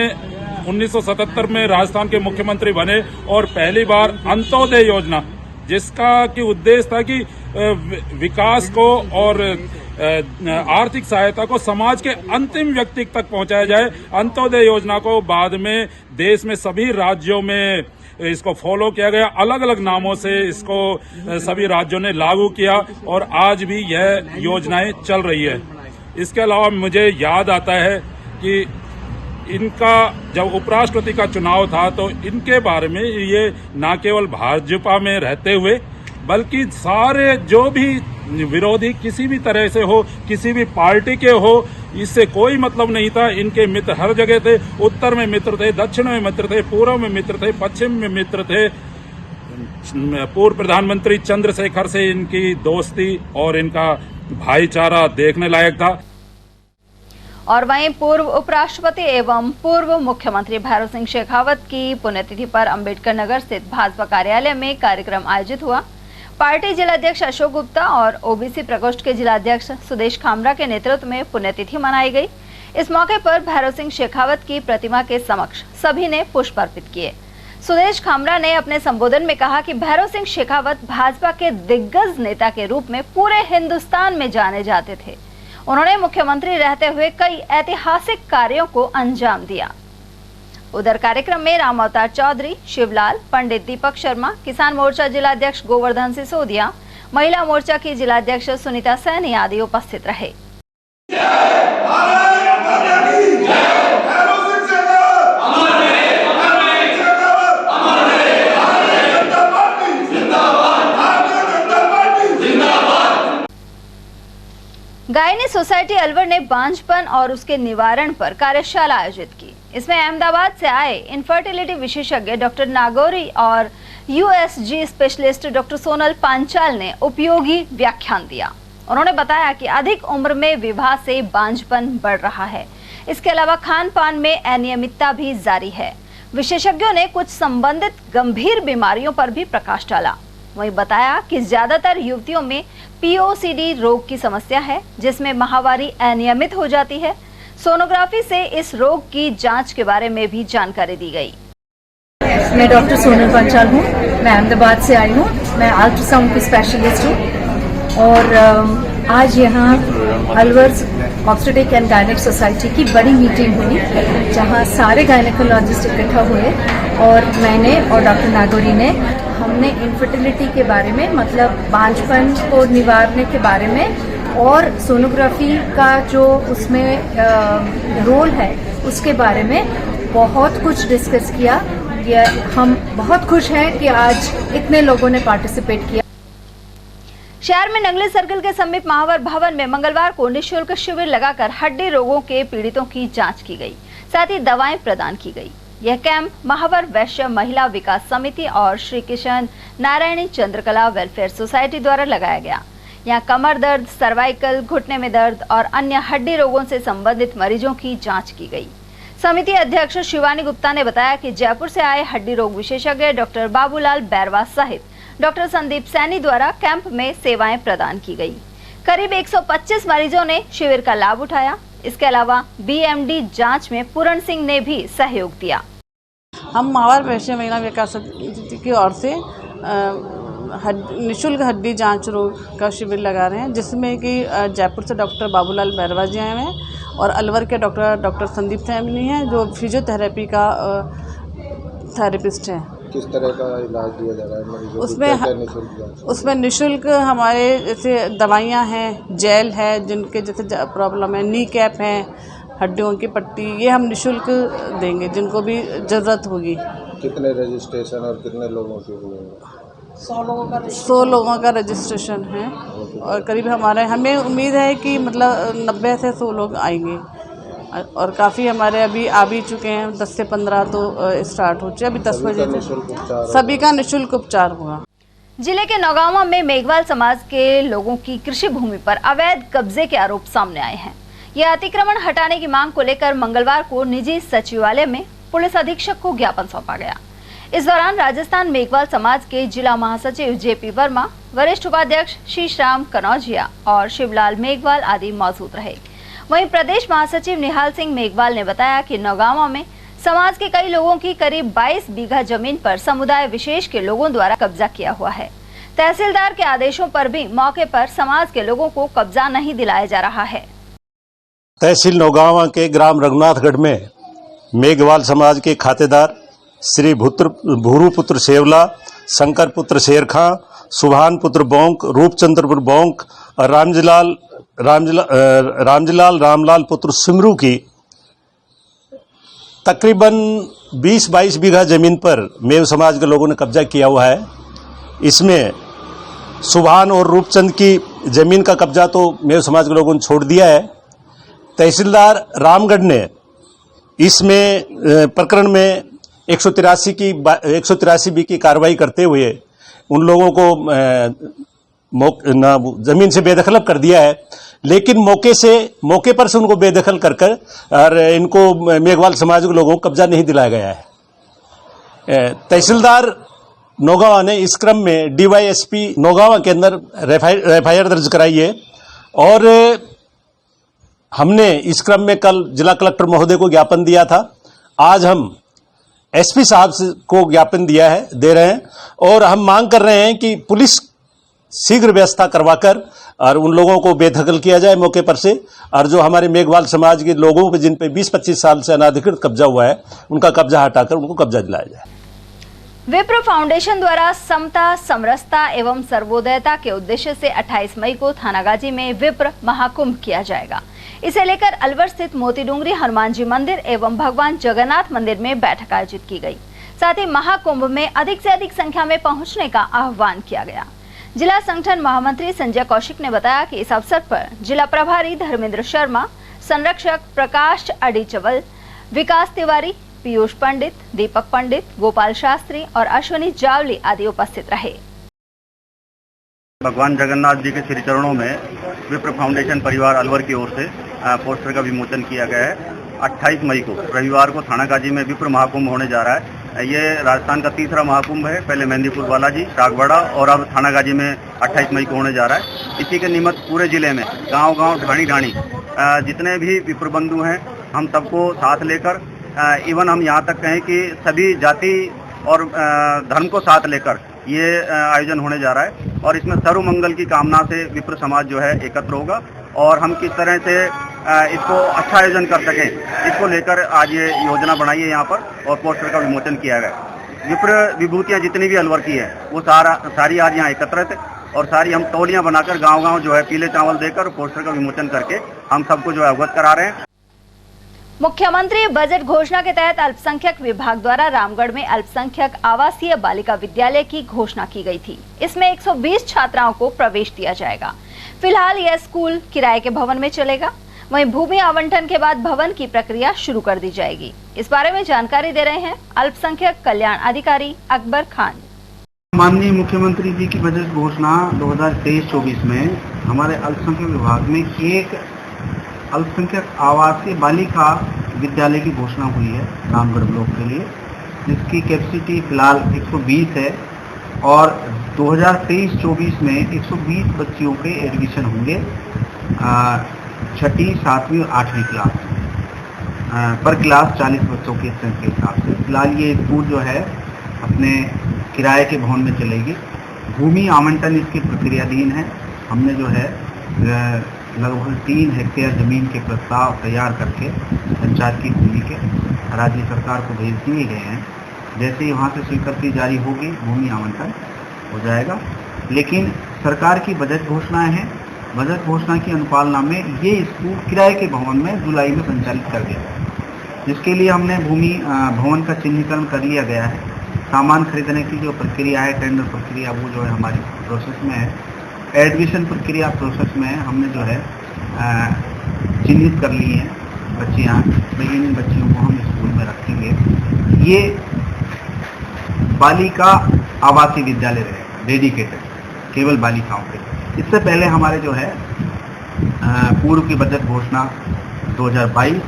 1977 में राजस्थान के मुख्यमंत्री बने और पहली बार अंत्योदय योजना, जिसका कि उद्देश्य था कि विकास को और आर्थिक सहायता को समाज के अंतिम व्यक्ति तक पहुंचाया जाए। अंत्योदय योजना को बाद में देश में सभी राज्यों में इसको फॉलो किया गया, अलग अलग नामों से इसको सभी राज्यों ने लागू किया और आज भी यह योजनाएं चल रही है। इसके अलावा मुझे याद आता है कि इनका जब उपराष्ट्रपति का चुनाव था तो इनके बारे में ये न केवल भाजपा में रहते हुए बल्कि सारे जो भी विरोधी किसी भी तरह से हो, किसी भी पार्टी के हो, इससे कोई मतलब नहीं था। इनके मित्र हर जगह थे, उत्तर में मित्र थे, दक्षिण में मित्र थे, पूर्व में मित्र थे, पश्चिम में मित्र थे। पूर्व प्रधानमंत्री चंद्रशेखर से इनकी दोस्ती और इनका भाईचारा देखने लायक था। और वहीं पूर्व उपराष्ट्रपति एवं पूर्व मुख्यमंत्री भैरव सिंह शेखावत की पुण्यतिथि पर अंबेडकर नगर स्थित भाजपा कार्यालय में कार्यक्रम आयोजित हुआ। पार्टी जिलाध्यक्ष अशोक गुप्ता और ओबीसी प्रकोष्ठ के जिलाध्यक्ष सुदेश खामरा के नेतृत्व में पुण्यतिथि मनाई गई। इस मौके पर भैरव सिंह शेखावत की प्रतिमा के समक्ष सभी ने पुष्प अर्पित किए। सुदेश खामरा ने अपने संबोधन में कहा कि भैरव सिंह शेखावत भाजपा के दिग्गज नेता के रूप में पूरे हिंदुस्तान में जाने जाते थे। उन्होंने मुख्यमंत्री रहते हुए कई ऐतिहासिक कार्यों को अंजाम दिया। उधर कार्यक्रम में राम अवतार चौधरी, शिवलाल, पंडित दीपक शर्मा, किसान मोर्चा जिलाध्यक्ष गोवर्धन सिसोदिया, महिला मोर्चा की जिलाध्यक्ष सुनीता सैनी आदि उपस्थित रहे। गायनी सोसाइटी अलवर ने बांझपन और उसके निवारण पर कार्यशाला आयोजित की। इसमें अहमदाबाद से आए इनफर्टिलिटी विशेषज्ञ डॉक्टर नागौरी और USG specialist doctor Sonal Panchal ने उपयोगी व्याख्यान दिया। उन्होंने बताया कि अधिक उम्र में विवाह से बांझपन बढ़ रहा है। इसके अलावा खान पान में अनियमितता भी जारी है। विशेषज्ञों ने कुछ संबंधित गंभीर बीमारियों पर भी प्रकाश डाला। वहीं बताया कि ज्यादातर युवतियों में पीओसीडी रोग की समस्या है, जिसमें माहवारी अनियमित हो जाती है। सोनोग्राफी से इस रोग की जांच के बारे में भी जानकारी दी गई। मैं डॉक्टर सोनल पांचाल हूँ, मैं अहमदाबाद से आई हूँ। मैं अल्ट्रासाउंड की स्पेशलिस्ट हूँ और आज यहाँ Alwar obstetric and gynaec society की बड़ी मीटिंग हुई, जहाँ सारे गायनेकोलॉजिस्ट इकट्ठा हुए और मैंने और डॉक्टर नागौरी ने हमने इनफर्टिलिटी के बारे में, मतलब बांझपन को निवारने के बारे में और सोनोग्राफी का जो उसमें रोल है उसके बारे में बहुत कुछ डिस्कस किया। ये हम बहुत खुश हैं कि आज इतने लोगों ने पार्टिसिपेट किया। शहर में नंगली सर्कल के समीप महावर भवन में मंगलवार को निःशुल्क शिविर लगाकर हड्डी रोगों के पीड़ितों की जांच की गई, साथ ही दवाएं प्रदान की गई। यह कैंप महावर वैश्य महिला विकास समिति और श्री किशन नारायणी चंद्रकला वेलफेयर सोसाइटी द्वारा लगाया गया। यहाँ कमर दर्द, सर्वाइकल, घुटने में दर्द और अन्य हड्डी रोगों से संबंधित मरीजों की जांच की गई। समिति अध्यक्ष शिवानी गुप्ता ने बताया कि जयपुर से आए हड्डी रोग विशेषज्ञ डॉक्टर बाबूलाल बैरवा सहित डॉक्टर संदीप सैनी द्वारा कैंप में सेवाएं प्रदान की गई। करीब 125 मरीजों ने शिविर का लाभ उठाया। इसके अलावा बीएमडी जांच में पूरण सिंह ने भी सहयोग दिया। हम महावर वैश्य महिला विकास समिति की ओर से निःशुल्क हड्डी जांच रोग का शिविर लगा रहे हैं, जिसमें कि जयपुर से डॉक्टर बाबूलाल बैरवा जी आए हैं और अलवर के डॉक्टर संदीप सैनी हैं, जो फिजियोथेरेपी का थेरेपिस्ट हैं। किस तरह का इलाज दिया जा रहा है मरीजों को? उसमें निःशुल्क हमारे जैसे दवाइयाँ हैं, जेल है, जिनके जैसे प्रॉब्लम है, नी कैप है, हड्डियों की पट्टी, ये हम निःशुल्क देंगे जिनको भी ज़रूरत होगी। कितने रजिस्ट्रेशन और कितने लोगों के हुए? 100 लोगों का रजिस्ट्रेशन है और करीब हमें उम्मीद है कि मतलब 90 से 100 लोग आएंगे और काफ़ी हमारे अभी आ भी चुके हैं। 10 से 15 तो स्टार्ट हो चुके, अभी 10 बजे सभी का निःशुल्क उपचार हुआ। जिले के नौगांवा में मेघवाल समाज के लोगों की कृषि भूमि पर अवैध कब्जे के आरोप सामने आए हैं। यह अतिक्रमण हटाने की मांग को लेकर मंगलवार को निजी सचिवालय में पुलिस अधीक्षक को ज्ञापन सौंपा गया। इस दौरान राजस्थान मेघवाल समाज के जिला महासचिव जेपी वर्मा, वरिष्ठ उपाध्यक्ष शीशराम कनौजिया और शिवलाल मेघवाल आदि मौजूद रहे। वहीं प्रदेश महासचिव निहाल सिंह मेघवाल ने बताया कि नौगांवा में समाज के कई लोगों की करीब 22 बीघा जमीन पर समुदाय विशेष के लोगों द्वारा कब्जा किया हुआ है। तहसीलदार के आदेशों पर भी मौके पर समाज के लोगों को कब्जा नहीं दिलाया जा रहा है। तहसील नौगांवा के ग्राम रघुनाथगढ़ में मेघवाल समाज के खातेदार श्री भूरू पुत्र सेवला, शंकर पुत्र शेर खां, सुभान पुत्र बोंक, रूपचंद्रपुर बोंक और रामलाल पुत्र सिमरू की तकरीबन 20-22 बीघा जमीन पर मेव समाज के लोगों ने कब्जा किया हुआ है। इसमें सुभान और रूपचंद की जमीन का कब्जा तो मेव समाज के लोगों ने छोड़ दिया है। तहसीलदार रामगढ़ ने इसमें प्रकरण में 183 बी की कार्रवाई करते हुए उन लोगों को जमीन से बेदखल कर दिया है, लेकिन मौके पर से उनको बेदखल कर और इनको मेघवाल समाज के लोगों को कब्जा नहीं दिलाया गया है। तहसीलदार नौगांवा ने इस क्रम में डीवाईएसपी नौगांवा के अंदर एफआईआर दर्ज कराई है और हमने इस क्रम में कल जिला कलेक्टर महोदय को ज्ञापन दिया था। आज हम एसपी साहब को ज्ञापन दे रहे हैं और हम मांग कर रहे हैं कि पुलिस शीघ्र व्यवस्था करवाकर और उन लोगों को बेदखल किया जाए मौके पर से, और जो हमारे मेघवाल समाज के लोगों पे जिन पे 20-25 साल से अनाधिकृत कब्जा हुआ है उनका कब्जा हटाकर उनको कब्जा दिलाया जाए। विप्र फाउंडेशन द्वारा समता, समरसता एवं सर्वोदयता के उद्देश्य से 28 मई को थानागाजी में विप्र महाकुंभ किया जाएगा। इसे लेकर अलवर स्थित मोतीडूंगरी हनुमान जी मंदिर एवं भगवान जगन्नाथ मंदिर में बैठक आयोजित की गई। साथ ही महाकुंभ में अधिक से अधिक संख्या में पहुंचने का आह्वान किया गया। जिला संगठन महामंत्री संजय कौशिक ने बताया कि इस अवसर पर जिला प्रभारी धर्मेंद्र शर्मा, संरक्षक प्रकाश अडीचवल, विकास तिवारी, पीयूष पंडित, दीपक पंडित, गोपाल शास्त्री और अश्विनी जावली आदि उपस्थित रहे। भगवान जगन्नाथ जी के श्री चरणों में विप्र फाउंडेशन परिवार अलवर की ओर से पोस्टर का विमोचन किया गया है। 28 मई को रविवार को थानागाजी में विप्र महाकुंभ होने जा रहा है। ये राजस्थान का तीसरा महाकुंभ है। पहले मेहंदीपुर बालाजी, टागवाड़ा और अब थानागाजी में 28 मई को होने जा रहा है। इसी के निमित्त पूरे जिले में गांव-गांव, ढाणी-ढाणी जितने भी विप्र बंधु हैं, हम सबको साथ लेकर, इवन हम यहाँ तक कहें कि सभी जाति और धर्म को साथ लेकर ये आयोजन होने जा रहा है और इसमें सर्वमंगल की कामना से विप्र समाज जो है एकत्र होगा और हम किस तरह से इसको अच्छा आयोजन कर सकें, इसको लेकर आज ये योजना बनाई है यहाँ पर और पोस्टर का विमोचन किया गया। विप्र विभूतियाँ जितनी भी अलवर की है वो सारी आज यहाँ एकत्रित है और सारी हम टोलियाँ बनाकर गाँव-गाँव जो है पीले चावल देकर पोस्टर का विमोचन करके हम सबको जो है अवगत करा रहे हैं। मुख्यमंत्री बजट घोषणा के तहत अल्पसंख्यक विभाग द्वारा रामगढ़ में अल्पसंख्यक आवासीय बालिका विद्यालय की घोषणा की गई थी। इसमें 120 छात्राओं को प्रवेश दिया जाएगा। फिलहाल यह स्कूल किराए के भवन में चलेगा। वहीं भूमि आवंटन के बाद भवन की प्रक्रिया शुरू कर दी जाएगी। इस बारे में जानकारी दे रहे हैं अल्पसंख्यक कल्याण अधिकारी अकबर खान। माननीय मुख्यमंत्री जी की बजट घोषणा 2023-24 में हमारे अल्पसंख्यक विभाग में एक अल्पसंख्यक आवासीय बालिका विद्यालय की घोषणा हुई है रामगढ़ ब्लॉक के लिए, जिसकी कैपेसिटी फिलहाल 120 है और 2023-24 में 120 बच्चियों के एडमिशन होंगे 6ठी, 7वीं और 8वीं क्लास पर क्लास 40 बच्चों के स्ट्रेंथ के हिसाब से। फिलहाल ये स्कूल जो है अपने किराए के भवन में चलेगी। भूमि आवंटन इसकी प्रक्रियाधीन है। हमने जो है लगभग 3 हेक्टेयर जमीन के प्रस्ताव तैयार करके पंचायत की भूमि के राज्य सरकार को भेज दिए गए हैं। जैसे ही वहाँ से स्वीकृति जारी होगी भूमि आवंटन हो जाएगा। लेकिन सरकार की बजट घोषणाएं हैं। बजट घोषणा की अनुपालना में ये स्कूल किराए के भवन में जुलाई में संचालित कर दिया गया, जिसके लिए हमने भूमि भवन का चिन्हीकरण कर लिया गया है। सामान खरीदने की जो प्रक्रिया है, टेंडर प्रक्रिया, वो जो है हमारी प्रोसेस में है। एडमिशन प्रक्रिया प्रोसेस में हमने जो है चिन्हित कर ली है बच्चियाँ, लेकिन इन बच्चियों को हम स्कूल में रखेंगे। ये बालिका आवासीय विद्यालय रहेगा, डेडिकेटेड केवल बालिकाओं के। इससे पहले हमारे जो है पूर्व की बजट घोषणा 2022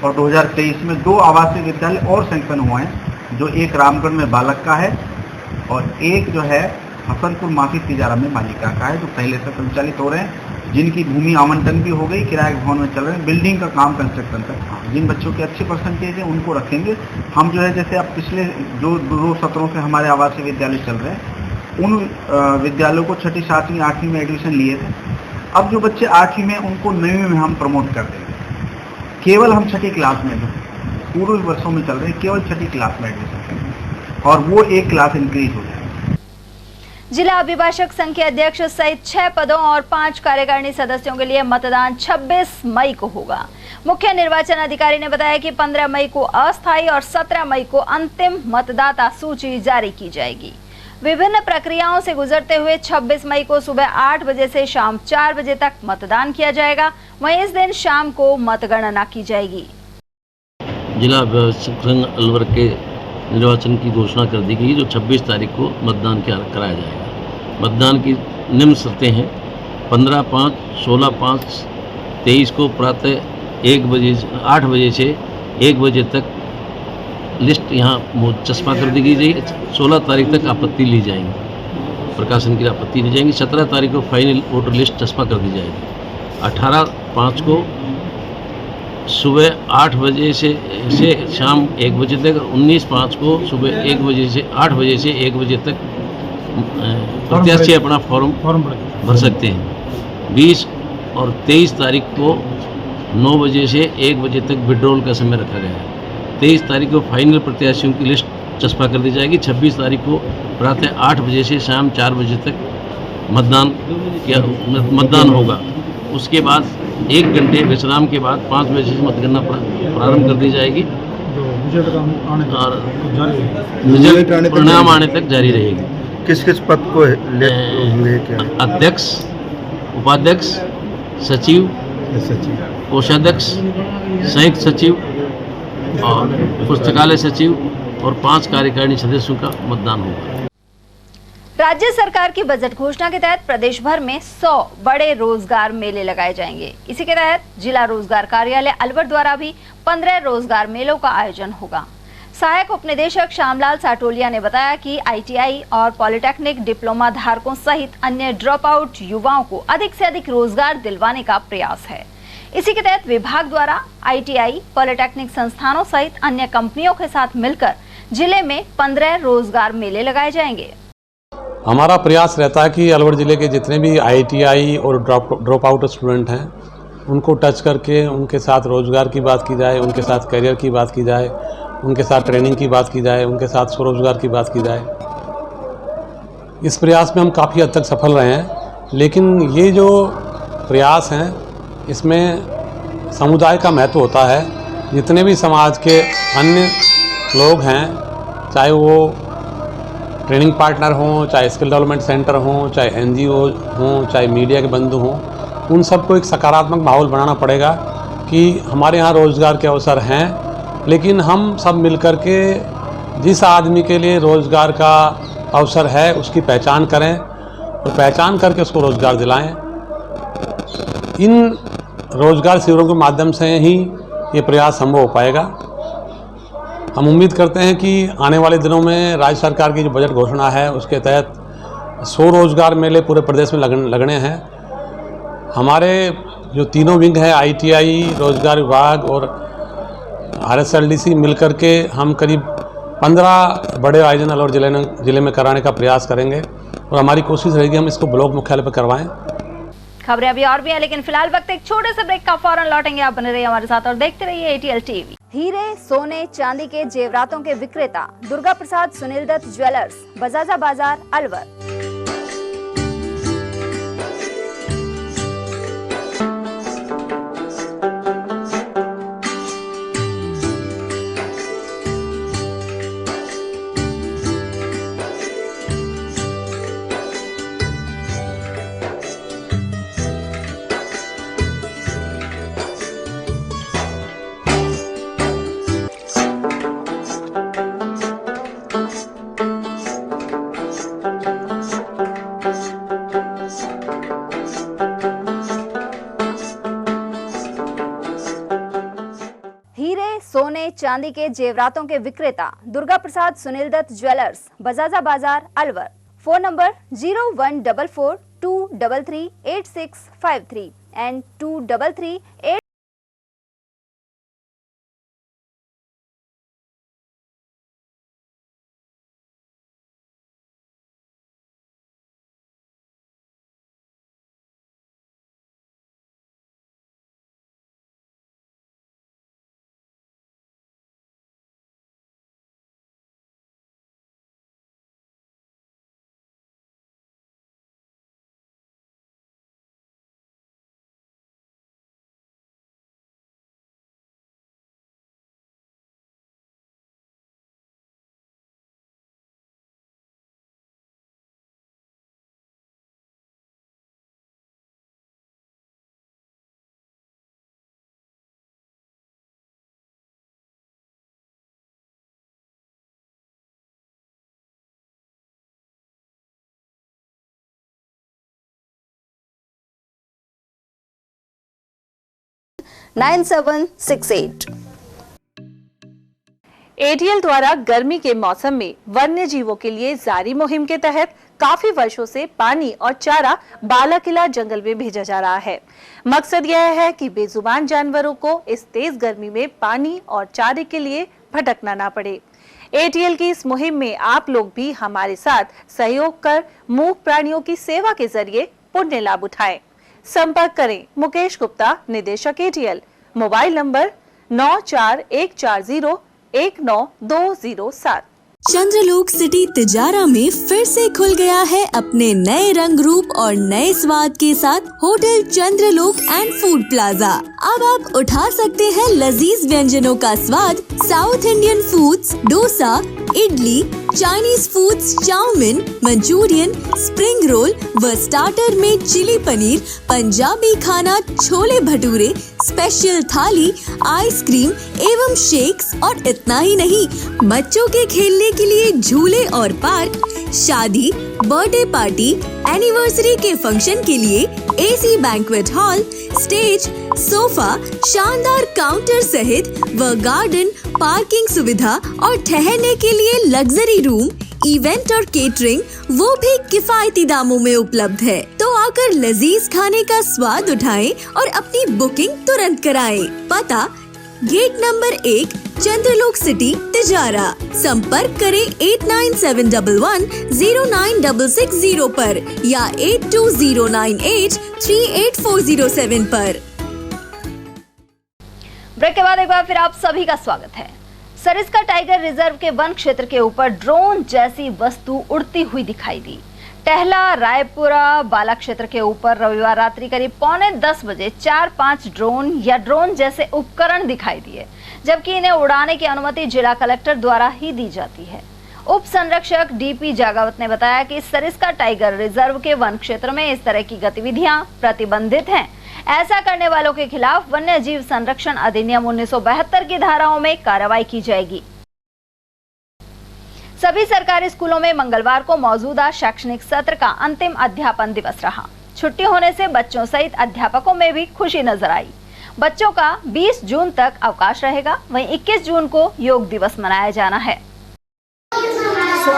और 2023 में 2 आवासीय विद्यालय और सैंक्शन हुए हैं, जो एक रामगढ़ में बालक का है और एक जो है हसनपुर माफी तिजारा में बालिका का है, जो पहले से संचालित हो रहे हैं, जिनकी भूमि आवंटन भी हो गई, किराए भवन में चल रहे हैं, बिल्डिंग का काम, कंस्ट्रक्शन का काम। जिन बच्चों के अच्छे परसेंटेज है उनको रखेंगे हम। जो है जैसे अब पिछले जो 2 सत्रों से हमारे आवासीय विद्यालय चल रहे हैं, उन विद्यालयों को 6ठी, 7वीं, 8वीं में एडमिशन लिए थे। अब जो बच्चे 8वीं में, उनको 9वीं में हम प्रमोट कर देंगे। केवल हम 6ठी क्लास में, जो पूर्व वर्षों में चल रहे हैं, केवल 6ठी क्लास में एडमिशन करेंगे और वो 1 क्लास इंक्रीज हो जाएगी। जिला अभिभाषक संघ के अध्यक्ष सहित 6 पदों और 5 कार्यकारिणी सदस्यों के लिए मतदान 26 मई को होगा। मुख्य निर्वाचन अधिकारी ने बताया कि 15 मई को अस्थायी और 17 मई को अंतिम मतदाता सूची जारी की जाएगी। विभिन्न प्रक्रियाओं से गुजरते हुए 26 मई को सुबह 8 बजे से शाम 4 बजे तक मतदान किया जाएगा। वहीं इस दिन शाम को मतगणना की जाएगी। जिला अभिभाषक संघ अलवर के निर्वाचन की घोषणा कर दी गई, जो 26 तारीख को मतदान कराया जाएगा। मतदान की निम्न शर्तें हैं। 15/5, 16/5, 23 को प्रातः 8 बजे से 1 बजे तक लिस्ट यहाँ चस्पा कर दी गई। 16 तारीख तक आपत्ति ली जाएंगी, प्रकाशन की आपत्ति ली जाएंगी। 17 तारीख को फाइनल वोटर लिस्ट चस्पा कर दी जाएगी। 18/5 को सुबह 8 बजे से शाम 1 बजे तक, 19/5 को सुबह 1 बजे से 8 बजे से 1 बजे तक प्रत्याशी अपना फॉर्म भर सकते हैं। 20 और 23 तारीख को 9 बजे से 1 बजे तक विड्रॉल का समय रखा गया है। 23 तारीख को फाइनल प्रत्याशियों की लिस्ट चस्पा कर दी जाएगी। 26 तारीख को प्रातः 8 बजे से शाम 4 बजे तक मतदान होगा। उसके बाद 1 घंटे विश्राम के बाद 5 बजे से मतगणना प्रारंभ कर दी जाएगी और रिजल्ट परिणाम आने तक जारी रहेगी। किस किस पद को होंगे? क्या अध्यक्ष, उपाध्यक्ष, सचिव, कोषाध्यक्ष, संयुक्त सचिव और पुस्तकालय सचिव और 5 कार्यकारिणी सदस्यों का मतदान होगा। राज्य सरकार की बजट घोषणा के तहत प्रदेश भर में 100 बड़े रोजगार मेले लगाए जाएंगे। इसी के तहत जिला रोजगार कार्यालय अलवर द्वारा भी 15 रोजगार मेलों का आयोजन होगा। सहायक उपनिदेशक श्यामलाल साटोलिया ने बताया कि ITI और पॉलिटेक्निक डिप्लोमा धारकों सहित अन्य ड्रॉप आउट युवाओं को अधिक से अधिक रोजगार दिलवाने का प्रयास है। इसी के तहत विभाग द्वारा ITI, पॉलिटेक्निक संस्थानों सहित अन्य कंपनियों के साथ मिलकर जिले में 15 रोजगार मेले लगाए जाएंगे। हमारा प्रयास रहता है कि अलवर ज़िले के जितने भी ITI और ड्रॉप आउट स्टूडेंट हैं, उनको टच करके उनके साथ रोज़गार की बात की जाए, उनके साथ करियर की बात की जाए, उनके साथ ट्रेनिंग की बात की जाए, उनके साथ स्वरोजगार की बात की जाए। इस प्रयास में हम काफ़ी हद तक सफल रहे हैं, लेकिन ये जो प्रयास हैं इसमें समुदाय का महत्व होता है। जितने भी समाज के अन्य लोग हैं, चाहे वो ट्रेनिंग पार्टनर हों, चाहे स्किल डेवलपमेंट सेंटर हों, चाहे NGO हों, चाहे मीडिया के बंधु हों, उन सबको एक सकारात्मक माहौल बनाना पड़ेगा कि हमारे यहाँ रोज़गार के अवसर हैं, लेकिन हम सब मिलकर के जिस आदमी के लिए रोज़गार का अवसर है उसकी पहचान करें और पहचान करके उसको रोज़गार दिलाएं। इन रोज़गार शिविरों के माध्यम से ही ये प्रयास संभव हो पाएगा। हम उम्मीद करते हैं कि आने वाले दिनों में राज्य सरकार की जो बजट घोषणा है उसके तहत 100 रोज़गार मेले पूरे प्रदेश में लगने हैं। हमारे जो तीनों विंग हैं, ITI, रोज़गार विभाग और RSLDC मिलकर के हम करीब 15 बड़े आयोजन अलवर जिले में कराने का प्रयास करेंगे और हमारी कोशिश रहेगी हम इसको ब्लॉक मुख्यालय पर करवाएं। खबरें अभी और भी हैं, लेकिन फिलहाल वक्त एक छोटे से ब्रेक का, फौरन लौटेंगे। आप बने रहिए हमारे साथ और देखते रहिए ATL TV। हीरे, सोने, चांदी के जेवरातों के विक्रेता दुर्गा प्रसाद सुनील दत्त ज्वेलर्स, बजाजा बाजार, अलवर। सोने चांदी के जेवरातों के विक्रेता Durga Prasad Sunil Dutt jewellers, Bajaja Bazaar, Alwar. Phone number 0144233853 and 2338। ATL द्वारा गर्मी के मौसम में वन्य जीवों के लिए जारी मुहिम के तहत काफी वर्षों से पानी और चारा बालाकिला जंगल में भेजा जा रहा है। मकसद यह है कि बेजुबान जानवरों को इस तेज गर्मी में पानी और चारे के लिए भटकना ना पड़े। ATL की इस मुहिम में आप लोग भी हमारे साथ सहयोग कर मूक प्राणियों की सेवा के जरिए पुण्य लाभ उठाएं। संपर्क करें मुकेश गुप्ता, निदेशक ATL, मोबाइल नंबर 9414019207। चंद्रलोक सिटी तिजारा में फिर से खुल गया है अपने नए रंग रूप और नए स्वाद के साथ hotel Chandralok and food plaza. अब आप उठा सकते हैं लजीज व्यंजनों का स्वाद। South Indian foods, dosa, idli, Chinese foods, chow mein, Manchurian, spring roll व स्टार्टर में चिली पनीर, पंजाबी खाना, छोले भटूरे, स्पेशल थाली, आइसक्रीम एवं शेक्स और इतना ही नहीं, बच्चों के खेलने के लिए झूले और पार्क, शादी, बर्थडे पार्टी, एनिवर्सरी के फंक्शन के लिए AC banquet hall, stage, sofa, शानदार काउंटर सहित व गार्डन, पार्किंग सुविधा और ठहरने के लिए लग्जरी रूम, इवेंट और केटरिंग वो भी किफायती दामों में उपलब्ध है। तो आकर लजीज खाने का स्वाद उठाएं और अपनी बुकिंग तुरंत कराएं। पता गेट नंबर 1, चंद्रलोक सिटी, तिजारा। संपर्क करें 8971109660 पर या 8209838407 पर। ब्रेक के बाद एक बार फिर आप सभी का स्वागत है। सरिस्का टाइगर रिजर्व के वन क्षेत्र के ऊपर ड्रोन जैसी वस्तु उड़ती हुई दिखाई दी। कहला रायपुरा बाला क्षेत्र के ऊपर रविवार रात्रि करीब 9:45 बजे 4-5 ड्रोन या ड्रोन जैसे उपकरण दिखाई दिए, जबकि इन्हें उड़ाने की अनुमति जिला कलेक्टर द्वारा ही दी जाती है। उप संरक्षक डीपी जागावत ने बताया कि सरिस्का टाइगर रिजर्व के वन क्षेत्र में इस तरह की गतिविधियां प्रतिबंधित हैं। ऐसा करने वालों के खिलाफ वन्य जीव संरक्षण अधिनियम 1972 की धाराओं में कार्रवाई की जाएगी। सभी सरकारी स्कूलों में मंगलवार को मौजूदा शैक्षणिक सत्र का अंतिम अध्यापन दिवस रहा। छुट्टी होने से बच्चों सहित अध्यापकों में भी खुशी नजर आई। बच्चों का 20 जून तक अवकाश रहेगा, वहीं 21 जून को योग दिवस मनाया जाना है।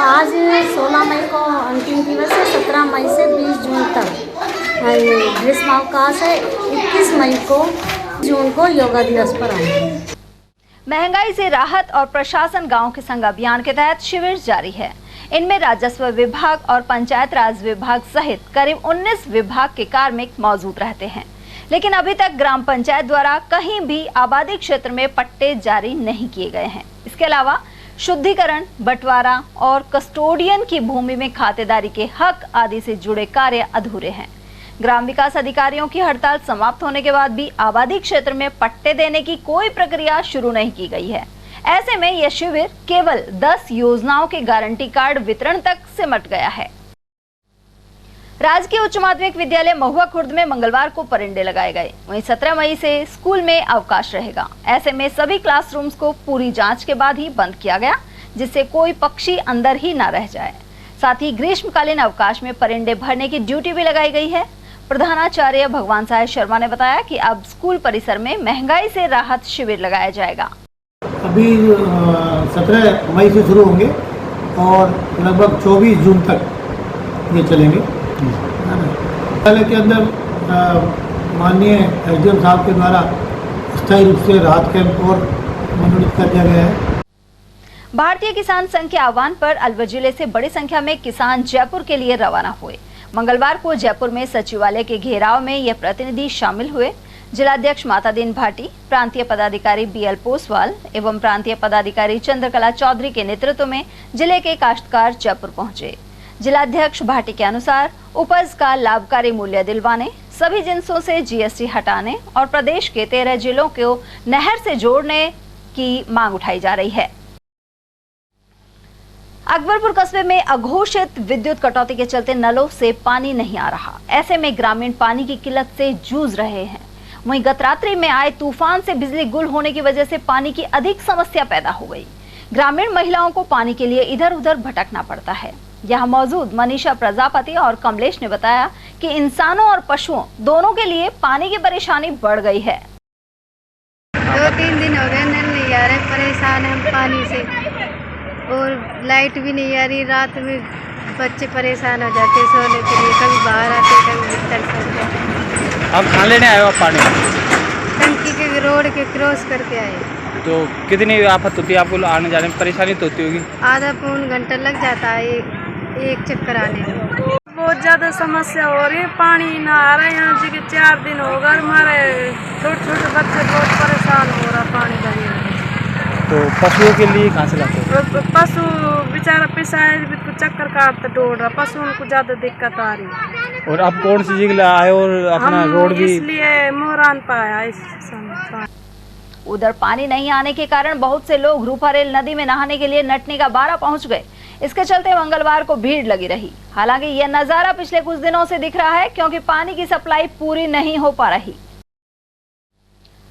आज 16 मई को अंतिम दिवस है, 17 मई से 20 जून तक ग्रीष्मावकाश है। 21 मई को जून को योगा दिवस पर आएंगे। महंगाई से राहत और प्रशासन गांव के संग अभियान के तहत शिविर जारी है। इनमें राजस्व विभाग और पंचायत राज विभाग सहित करीब 19 विभाग के कार्मिक मौजूद रहते हैं, लेकिन अभी तक ग्राम पंचायत द्वारा कहीं भी आबादी क्षेत्र में पट्टे जारी नहीं किए गए हैं। इसके अलावा शुद्धिकरण, बंटवारा और कस्टोडियन की भूमि में खातेदारी के हक आदि से जुड़े कार्य अधूरे हैं। ग्राम विकास अधिकारियों की हड़ताल समाप्त होने के बाद भी आबादी क्षेत्र में पट्टे देने की कोई प्रक्रिया शुरू नहीं की गई है। ऐसे में यह शिविर केवल 10 योजनाओं के गारंटी कार्ड वितरण तक सिमट गया है। राजकीय उच्च माध्यमिक विद्यालय महुआ खुर्द में मंगलवार को परिंदे लगाए गए। वहीं 17 मई से स्कूल में अवकाश रहेगा। ऐसे में सभी क्लासरूम्स को पूरी जांच के बाद ही बंद किया गया, जिससे कोई पक्षी अंदर ही न रह जाए। साथ ही ग्रीष्मकालीन अवकाश में परिंदे भरने की ड्यूटी भी लगाई गई है। प्रधानाचार्य भगवान साहेब शर्मा ने बताया कि अब स्कूल परिसर में महंगाई से राहत शिविर लगाया जाएगा। अभी 17 मई से शुरू होंगे और लगभग 24 जून तक ये चलेंगे। विद्यालय के अंदर माननीय एसडीएम साहब के द्वारा स्थायी रूप से राहत कैंप और मनोनीत कर दिया गया है। भारतीय किसान संघ के आह्वान पर अलवर जिले से बड़ी संख्या में किसान जयपुर के लिए रवाना हुए। मंगलवार को जयपुर में सचिवालय के घेराव में ये प्रतिनिधि शामिल हुए। जिलाध्यक्ष मातादीन भाटी, प्रांतीय पदाधिकारी बीएल पोसवाल एवं प्रांतीय पदाधिकारी चंद्रकला चौधरी के नेतृत्व में जिले के काश्तकार जयपुर पहुंचे। जिलाध्यक्ष भाटी के अनुसार उपज का लाभकारी मूल्य दिलवाने, सभी जिन्सों से जीएसटी हटाने और प्रदेश के 13 जिलों को नहर से जोड़ने की मांग उठाई जा रही है। अकबरपुर कस्बे में अघोषित विद्युत कटौती के चलते नलों से पानी नहीं आ रहा। ऐसे में ग्रामीण पानी की किल्लत से जूझ रहे हैं। वहीं गत रात्रि में आए तूफान से बिजली गुल होने की वजह से पानी की अधिक समस्या पैदा हो गई। ग्रामीण महिलाओं को पानी के लिए इधर उधर भटकना पड़ता है। यहाँ मौजूद मनीषा प्रजापति और कमलेश ने बताया कि इंसानों और पशुओं दोनों के लिए पानी की परेशानी बढ़ गई है। 2-3 दिन हो गए नल नहीं आ रहे, परेशान है पानी से और लाइट भी नहीं आ रही। रात में बच्चे परेशान हो जाते सोने के लिए, कभी बाहर आते कभी भीतर सोते। अब कहाँ लेने आए हो आप पानी? टंकी के रोड के क्रॉस करके आए। तो कितनी आफत होती है आपको आने जाने में? परेशानी तो होती होगी। आधा पौन घंटा लग जाता है एक चक्कर आने में। बहुत ज़्यादा समस्या हो रही है, पानी ना आ रहा है। यहाँ जी के 4 दिन हो गए, हमारे छोटे छोटे बच्चे बहुत परेशान हो रहा पानी का। तो पशुओं के लिए कहाँ से लाते हो? पशु बेचारा पिसाए चक्कर काटते दौड़ रहा, पशुओं को ज़्यादा दिक्कत आ रही है। और आप कौन सी जगह आए और अपना रोड भी? इसलिए मोहरान पाया इस समय। उधर पानी नहीं आने के कारण बहुत से लोग रूपारेल नदी में नहाने के लिए नटनी का बारा पहुंच गए। इसके चलते मंगलवार को भीड़ लगी रही। हालांकि यह नजारा पिछले कुछ दिनों से दिख रहा है, क्योंकि पानी की सप्लाई पूरी नहीं हो पा रही।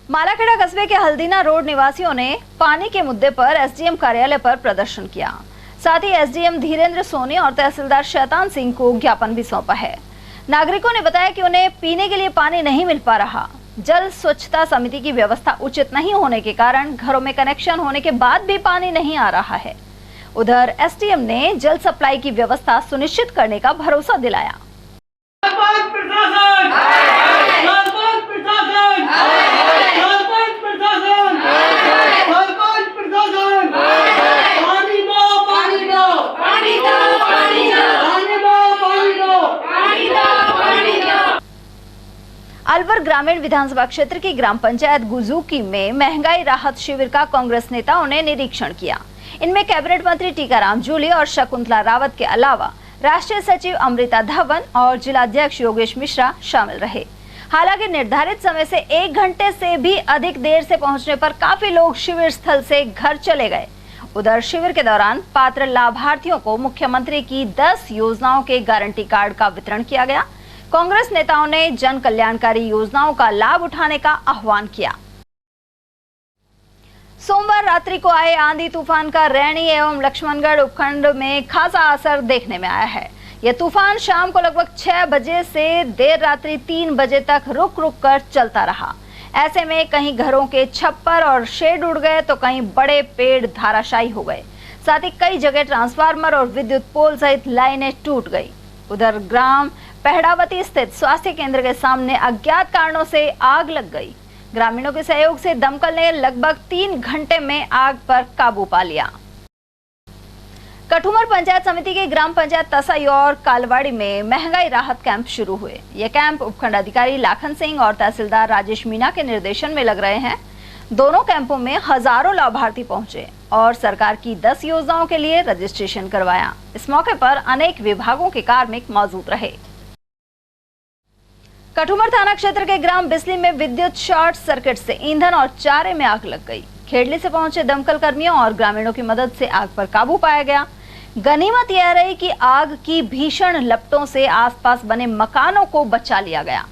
मालाखेड़ा कस्बे के हल्दीना रोड निवासियों ने पानी के मुद्दे पर एसडीएम कार्यालय पर प्रदर्शन किया। साथ ही एसडीएम धीरेन्द्र सोनी और तहसीलदार शैतान सिंह को ज्ञापन भी सौंपा है। नागरिकों ने बताया कि उन्हें पीने के लिए पानी नहीं मिल पा रहा। जल स्वच्छता समिति की व्यवस्था उचित नहीं होने के कारण घरों में कनेक्शन होने के बाद भी पानी नहीं आ रहा है। उधर एसडीएम ने जल सप्लाई की व्यवस्था सुनिश्चित करने का भरोसा दिलाया। अलवर ग्रामीण विधानसभा क्षेत्र की ग्राम पंचायत गुजूकी में महंगाई राहत शिविर का कांग्रेस नेताओं ने निरीक्षण किया। इनमें कैबिनेट मंत्री टीकाराम जूली और शकुंतला रावत के अलावा राष्ट्रीय सचिव अमृता धवन और जिलाध्यक्ष योगेश मिश्रा शामिल रहे। हालांकि निर्धारित समय से 1 घंटे से भी अधिक देर से पहुंचने पर काफी लोग शिविर स्थल से घर चले गए। उधर शिविर के दौरान पात्र लाभार्थियों को मुख्यमंत्री की 10 योजनाओं के गारंटी कार्ड का वितरण किया गया। कांग्रेस नेताओं ने जन कल्याणकारी योजनाओं का लाभ उठाने का आह्वान किया। सोमवार रात्रि को आए आंधी तूफान का रैणी एवं लक्ष्मणगढ़ उपखंड में खासा असर देखने में आया है। यह तूफान शाम को लगभग 6 बजे से देर रात्रि 3 बजे तक रुक रुक कर चलता रहा। ऐसे में कहीं घरों के छप्पर और शेड उड़ गए तो कहीं बड़े पेड़ धाराशायी हो गए। साथ ही कई जगह ट्रांसफार्मर और विद्युत पोल सहित लाइनें टूट गई। उधर ग्राम पहड़ावती स्थित स्वास्थ्य केंद्र के सामने अज्ञात कारणों से आग लग गई। ग्रामीणों के सहयोग से दमकल ने लगभग 3 घंटे में आग पर काबू पा लिया। कठुमर पंचायत समिति के ग्राम पंचायत तसाई और कालवाड़ी में महंगाई राहत कैंप शुरू हुए। ये कैंप उपखंड अधिकारी लाखन सिंह और तहसीलदार राजेश मीना के निर्देशन में लग रहे हैं। दोनों कैंपों में हजारों लाभार्थी पहुंचे और सरकार की 10 योजनाओं के लिए रजिस्ट्रेशन करवाया। इस मौके पर अनेक विभागों के कार्मिक मौजूद रहे। कठुमर थाना क्षेत्र के ग्राम बिस्ली में विद्युत शॉर्ट सर्किट से ईंधन और चारे में आग लग गई। खेड़ली से पहुंचे दमकल कर्मियों और ग्रामीणों की मदद से आग पर काबू पाया गया। गनीमत यह रही कि आग की भीषण लपटों से आसपास बने मकानों को बचा लिया गया।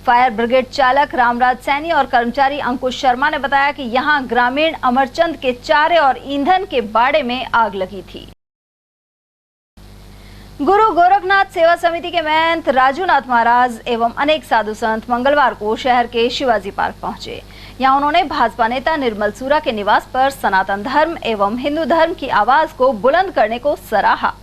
फायर ब्रिगेड चालक रामराज सैनी और कर्मचारी अंकुश शर्मा ने बताया कि यहां ग्रामीण अमरचंद के चारे और ईंधन के बाड़े में आग लगी थी। गुरु गोरखनाथ सेवा समिति के महंत राजूनाथ महाराज एवं अनेक साधु संत मंगलवार को शहर के शिवाजी पार्क पहुंचे। यहां उन्होंने भाजपा नेता निर्मल सूरा के निवास पर सनातन धर्म एवं हिंदू धर्म की आवाज को बुलंद करने को सराहा।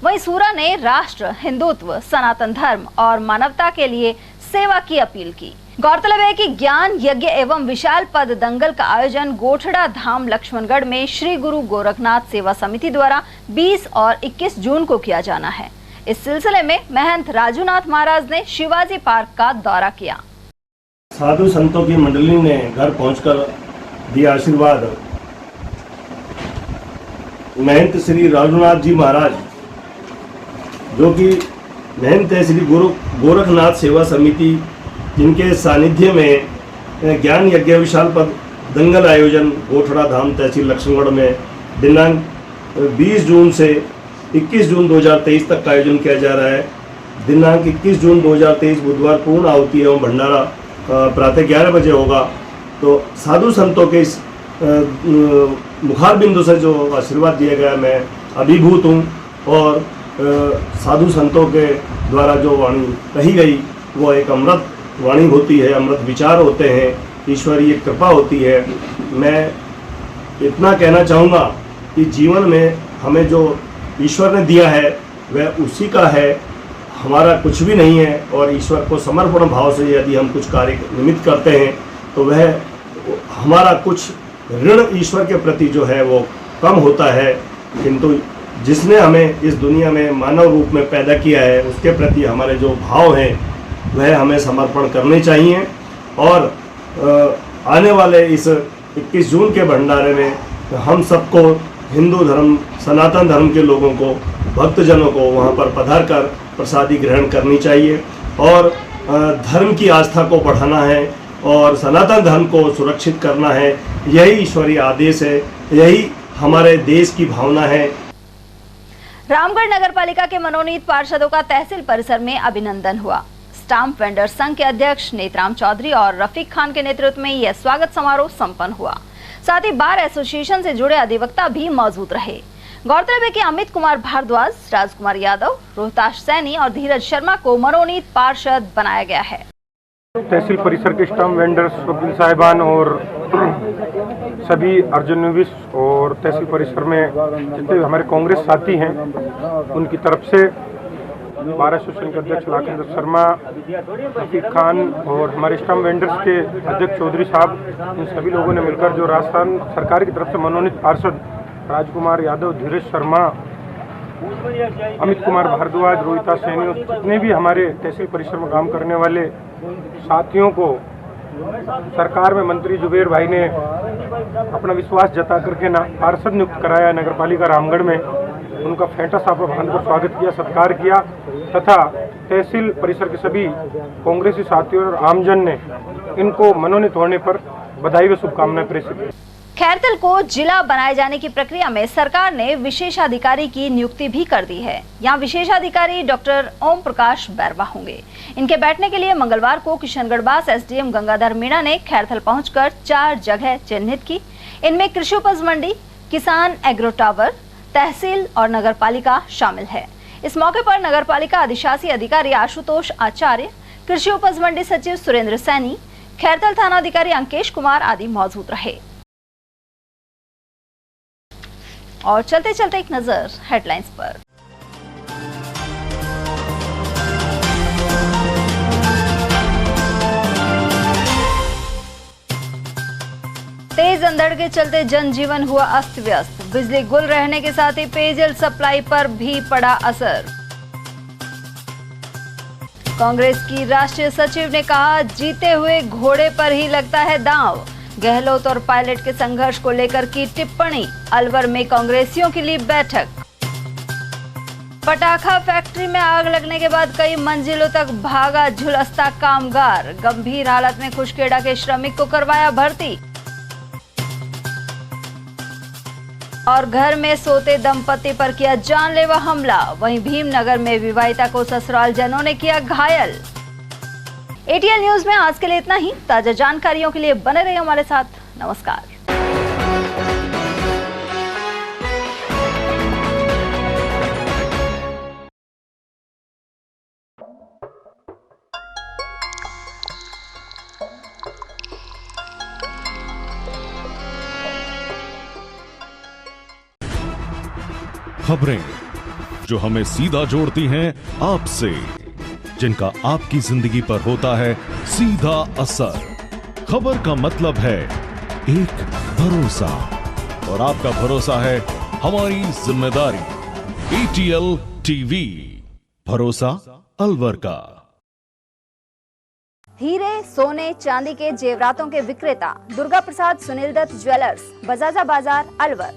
वहीं सूरा ने राष्ट्र, हिंदुत्व, सनातन धर्म और मानवता के लिए सेवा की अपील की। गौरतलब है कि ज्ञान यज्ञ एवं विशाल पद दंगल का आयोजन गोठड़ा धाम लक्ष्मणगढ़ में श्री गुरु गोरखनाथ सेवा समिति द्वारा 20 और 21 जून को किया जाना है। इस सिलसिले में महंत राजूनाथ महाराज ने शिवाजी पार्क का दौरा किया। साधु संतों की मंडली ने घर पहुंचकर दिया आशीर्वाद। महंत श्री राजूनाथ जी महाराज जो कि महंत है श्री गुरु गोरखनाथ सेवा समिति, जिनके सानिध्य में ज्ञान यज्ञ विशाल पद दंगल आयोजन गोठड़ा धाम तहसील लक्ष्मणगढ़ में दिनांक 20 जून से 21 जून 2023 तक का आयोजन किया जा रहा है। दिनांक 21 जून 2023 बुधवार पूर्ण आहुति एवं भंडारा प्रातः 11 बजे होगा। तो साधु संतों के इस मुखार बिंदु से जो आशीर्वाद दिया गया, मैं अभिभूत हूँ। और साधु संतों के द्वारा जो वाणी कही गई वो एक अमृत वाणी होती है, अमृत विचार होते हैं, ईश्वरीय कृपा होती है। मैं इतना कहना चाहूँगा कि जीवन में हमें जो ईश्वर ने दिया है वह उसी का है, हमारा कुछ भी नहीं है। और ईश्वर को समर्पण भाव से यदि हम कुछ कार्य निमित्त करते हैं तो वह हमारा कुछ ऋण ईश्वर के प्रति जो है वो कम होता है। किंतु जिसने हमें इस दुनिया में मानव रूप में पैदा किया है उसके प्रति हमारे जो भाव हैं वह हमें समर्पण करने चाहिए। और आने वाले इस 21 जून के भंडारे में हम सबको, हिंदू धर्म, सनातन धर्म के लोगों को, भक्तजनों को वहाँ पर पधार कर प्रसादी ग्रहण करनी चाहिए और धर्म की आस्था को बढ़ाना है और सनातन धर्म को सुरक्षित करना है। यही ईश्वरीय आदेश है, यही हमारे देश की भावना है। रामगढ़ नगरपालिका के मनोनीत पार्षदों का तहसील परिसर में अभिनंदन हुआ। स्टाम्प वेंडर संघ के अध्यक्ष नेतराम चौधरी और रफीक खान के नेतृत्व में यह स्वागत समारोह संपन्न हुआ। साथ ही बार एसोसिएशन से जुड़े अधिवक्ता भी मौजूद रहे। गौरतलब है कि अमित कुमार भारद्वाज, राजकुमार यादव, रोहताश सैनी और धीरज शर्मा को मनोनीत पार्षद बनाया गया है। तहसील परिसर के स्टाम्प वेंडर्स, वकील साहिबान और सभी अर्जुन निविश और तहसील परिसर में जितने हमारे कांग्रेस साथी हैं उनकी तरफ से बार एसोसिएशन के अध्यक्ष लाखेंद्र शर्मा, रफीक खान और हमारे स्टाम्प वेंडर्स के अध्यक्ष चौधरी साहब, इन सभी लोगों ने मिलकर जो राजस्थान सरकार की तरफ से मनोनीत पार्षद राजकुमार यादव, धीरज शर्मा, अमित कुमार भारद्वाज, रोहिता सैनी और जितने भी हमारे तहसील परिसर में काम करने वाले साथियों को सरकार में मंत्री जुबेर भाई ने अपना विश्वास जता करके पार्षद नियुक्त कराया नगरपालिका रामगढ़ में। उनका फेंटा साफा बांधकर स्वागत किया, सत्कार किया तथा तहसील परिसर के सभी कांग्रेसी साथियों और आमजन ने इनको मनोनीत होने पर बधाई व शुभकामनाएं प्रेषित की। खैरतल को जिला बनाए जाने की प्रक्रिया में सरकार ने विशेषाधिकारी की नियुक्ति भी कर दी है। यहाँ विशेषाधिकारी डॉक्टर ओम प्रकाश बैरवा होंगे। इनके बैठने के लिए मंगलवार को किशनगढ़ एसडीएम गंगाधर मीणा ने खैरतल पहुंचकर 4 जगह चिन्हित की। इनमें कृषि उपज मंडी, किसान एग्रो टावर, तहसील और नगर पालिका शामिल है। इस मौके पर नगर पालिका अधिशासी अधिकारी आशुतोष आचार्य, कृषि उपज मंडी सचिव सुरेंद्र सैनी, खैरतल थाना अधिकारी अंकेश कुमार आदि मौजूद रहे। और चलते चलते एक नजर हेडलाइंस पर। तेज अंधड़ के चलते जनजीवन हुआ अस्त व्यस्त। बिजली गुल रहने के साथ ही पेयजल सप्लाई पर भी पड़ा असर। कांग्रेस की राष्ट्रीय सचिव ने कहा, जीते हुए घोड़े पर ही लगता है दांव। गहलोत और पायलट के संघर्ष को लेकर की टिप्पणी। अलवर में कांग्रेसियों के लिए बैठक। पटाखा फैक्ट्री में आग लगने के बाद कई मंजिलों तक भागा झुलसता कामगार। गंभीर हालत में खुशखेड़ा के श्रमिक को करवाया भर्ती। और घर में सोते दंपति पर किया जानलेवा हमला। वहीं भीमनगर में विवाहिता को ससुराल जनों ने किया घायल। एटीएल न्यूज में आज के लिए इतना ही। ताजा जानकारियों के लिए बने रहिए हमारे साथ। नमस्कार। खबरें जो हमें सीधा जोड़ती हैं आपसे, जिनका आपकी जिंदगी पर होता है सीधा असर। खबर का मतलब है एक भरोसा, और आपका भरोसा है हमारी जिम्मेदारी। एटीएल टीवी, भरोसा अलवर का। हीरे, सोने, चांदी के जेवरातों के विक्रेता दुर्गा प्रसाद सुनील दत्त ज्वेलर्स, बजाजा बाजार, अलवर।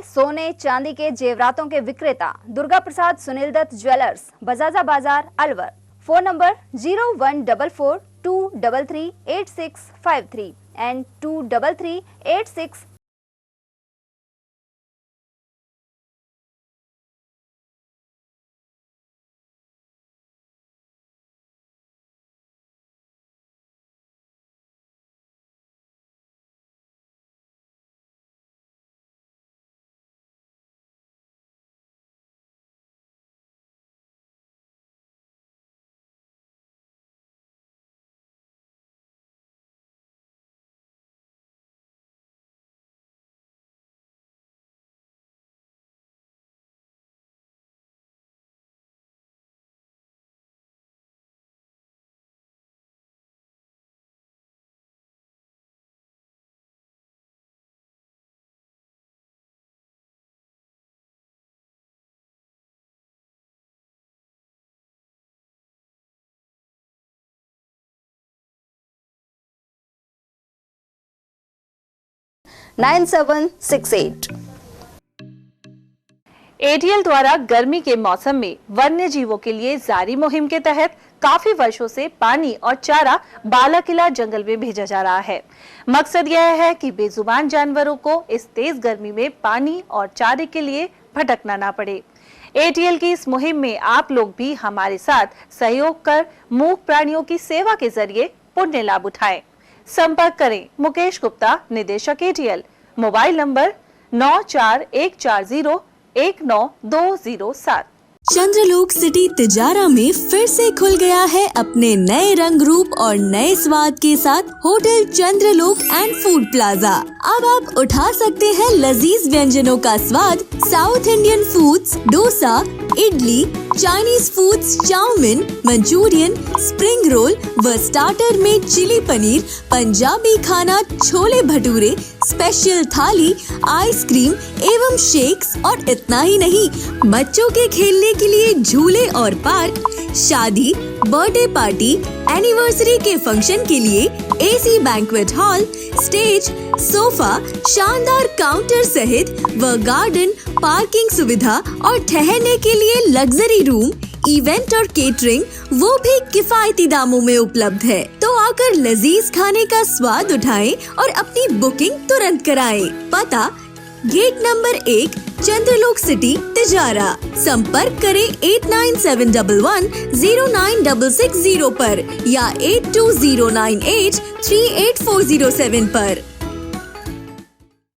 सोने चांदी के जेवरातों के विक्रेता Durga Prasad Sunil Dutt jewellers, Bajaja Bazaar, Alwar. Phone number 0144233853 and 23386। ATL द्वारा गर्मी के मौसम में वन्य जीवों के लिए जारी मुहिम के तहत काफी वर्षों से पानी और चारा बालाकिला जंगल में भेजा जा रहा है। मकसद यह है कि बेजुबान जानवरों को इस तेज गर्मी में पानी और चारे के लिए भटकना ना पड़े। एटीएल की इस मुहिम में आप लोग भी हमारे साथ सहयोग कर मूक प्राणियों की सेवा के जरिए पुण्य लाभ उठाएं। संपर्क करें मुकेश गुप्ता, निदेशक एटीएल, मोबाइल नंबर 9414019207। चंद्रलोक सिटी तिजारा में फिर से खुल गया है अपने नए रंग रूप और नए स्वाद के साथ hotel Chandralok and food plaza. अब आप उठा सकते हैं लजीज व्यंजनों का स्वाद। South Indian foods, dosa, idli, Chinese foods, chow mein, Manchurian, spring roll व स्टार्टर में चिली पनीर, पंजाबी खाना, छोले भटूरे, स्पेशल थाली, आइसक्रीम एवं शेक्स और इतना ही नहीं, बच्चों के खेलने के लिए झूले और पार्क, शादी, बर्थडे पार्टी, एनिवर्सरी के फंक्शन के लिए AC banquet hall, stage, sofa, शानदार काउंटर सहित व गार्डन, पार्किंग सुविधा और ठहरने के लिए लग्जरी रूम, इवेंट और केटरिंग वो भी किफायती दामों में उपलब्ध है। तो आकर लजीज खाने का स्वाद उठाएं और अपनी बुकिंग तुरंत कराएं। पता गेट नंबर 1, चंद्रलोक सिटी तिजारा। संपर्क करें 8971109660 पर या 8209838407 पर।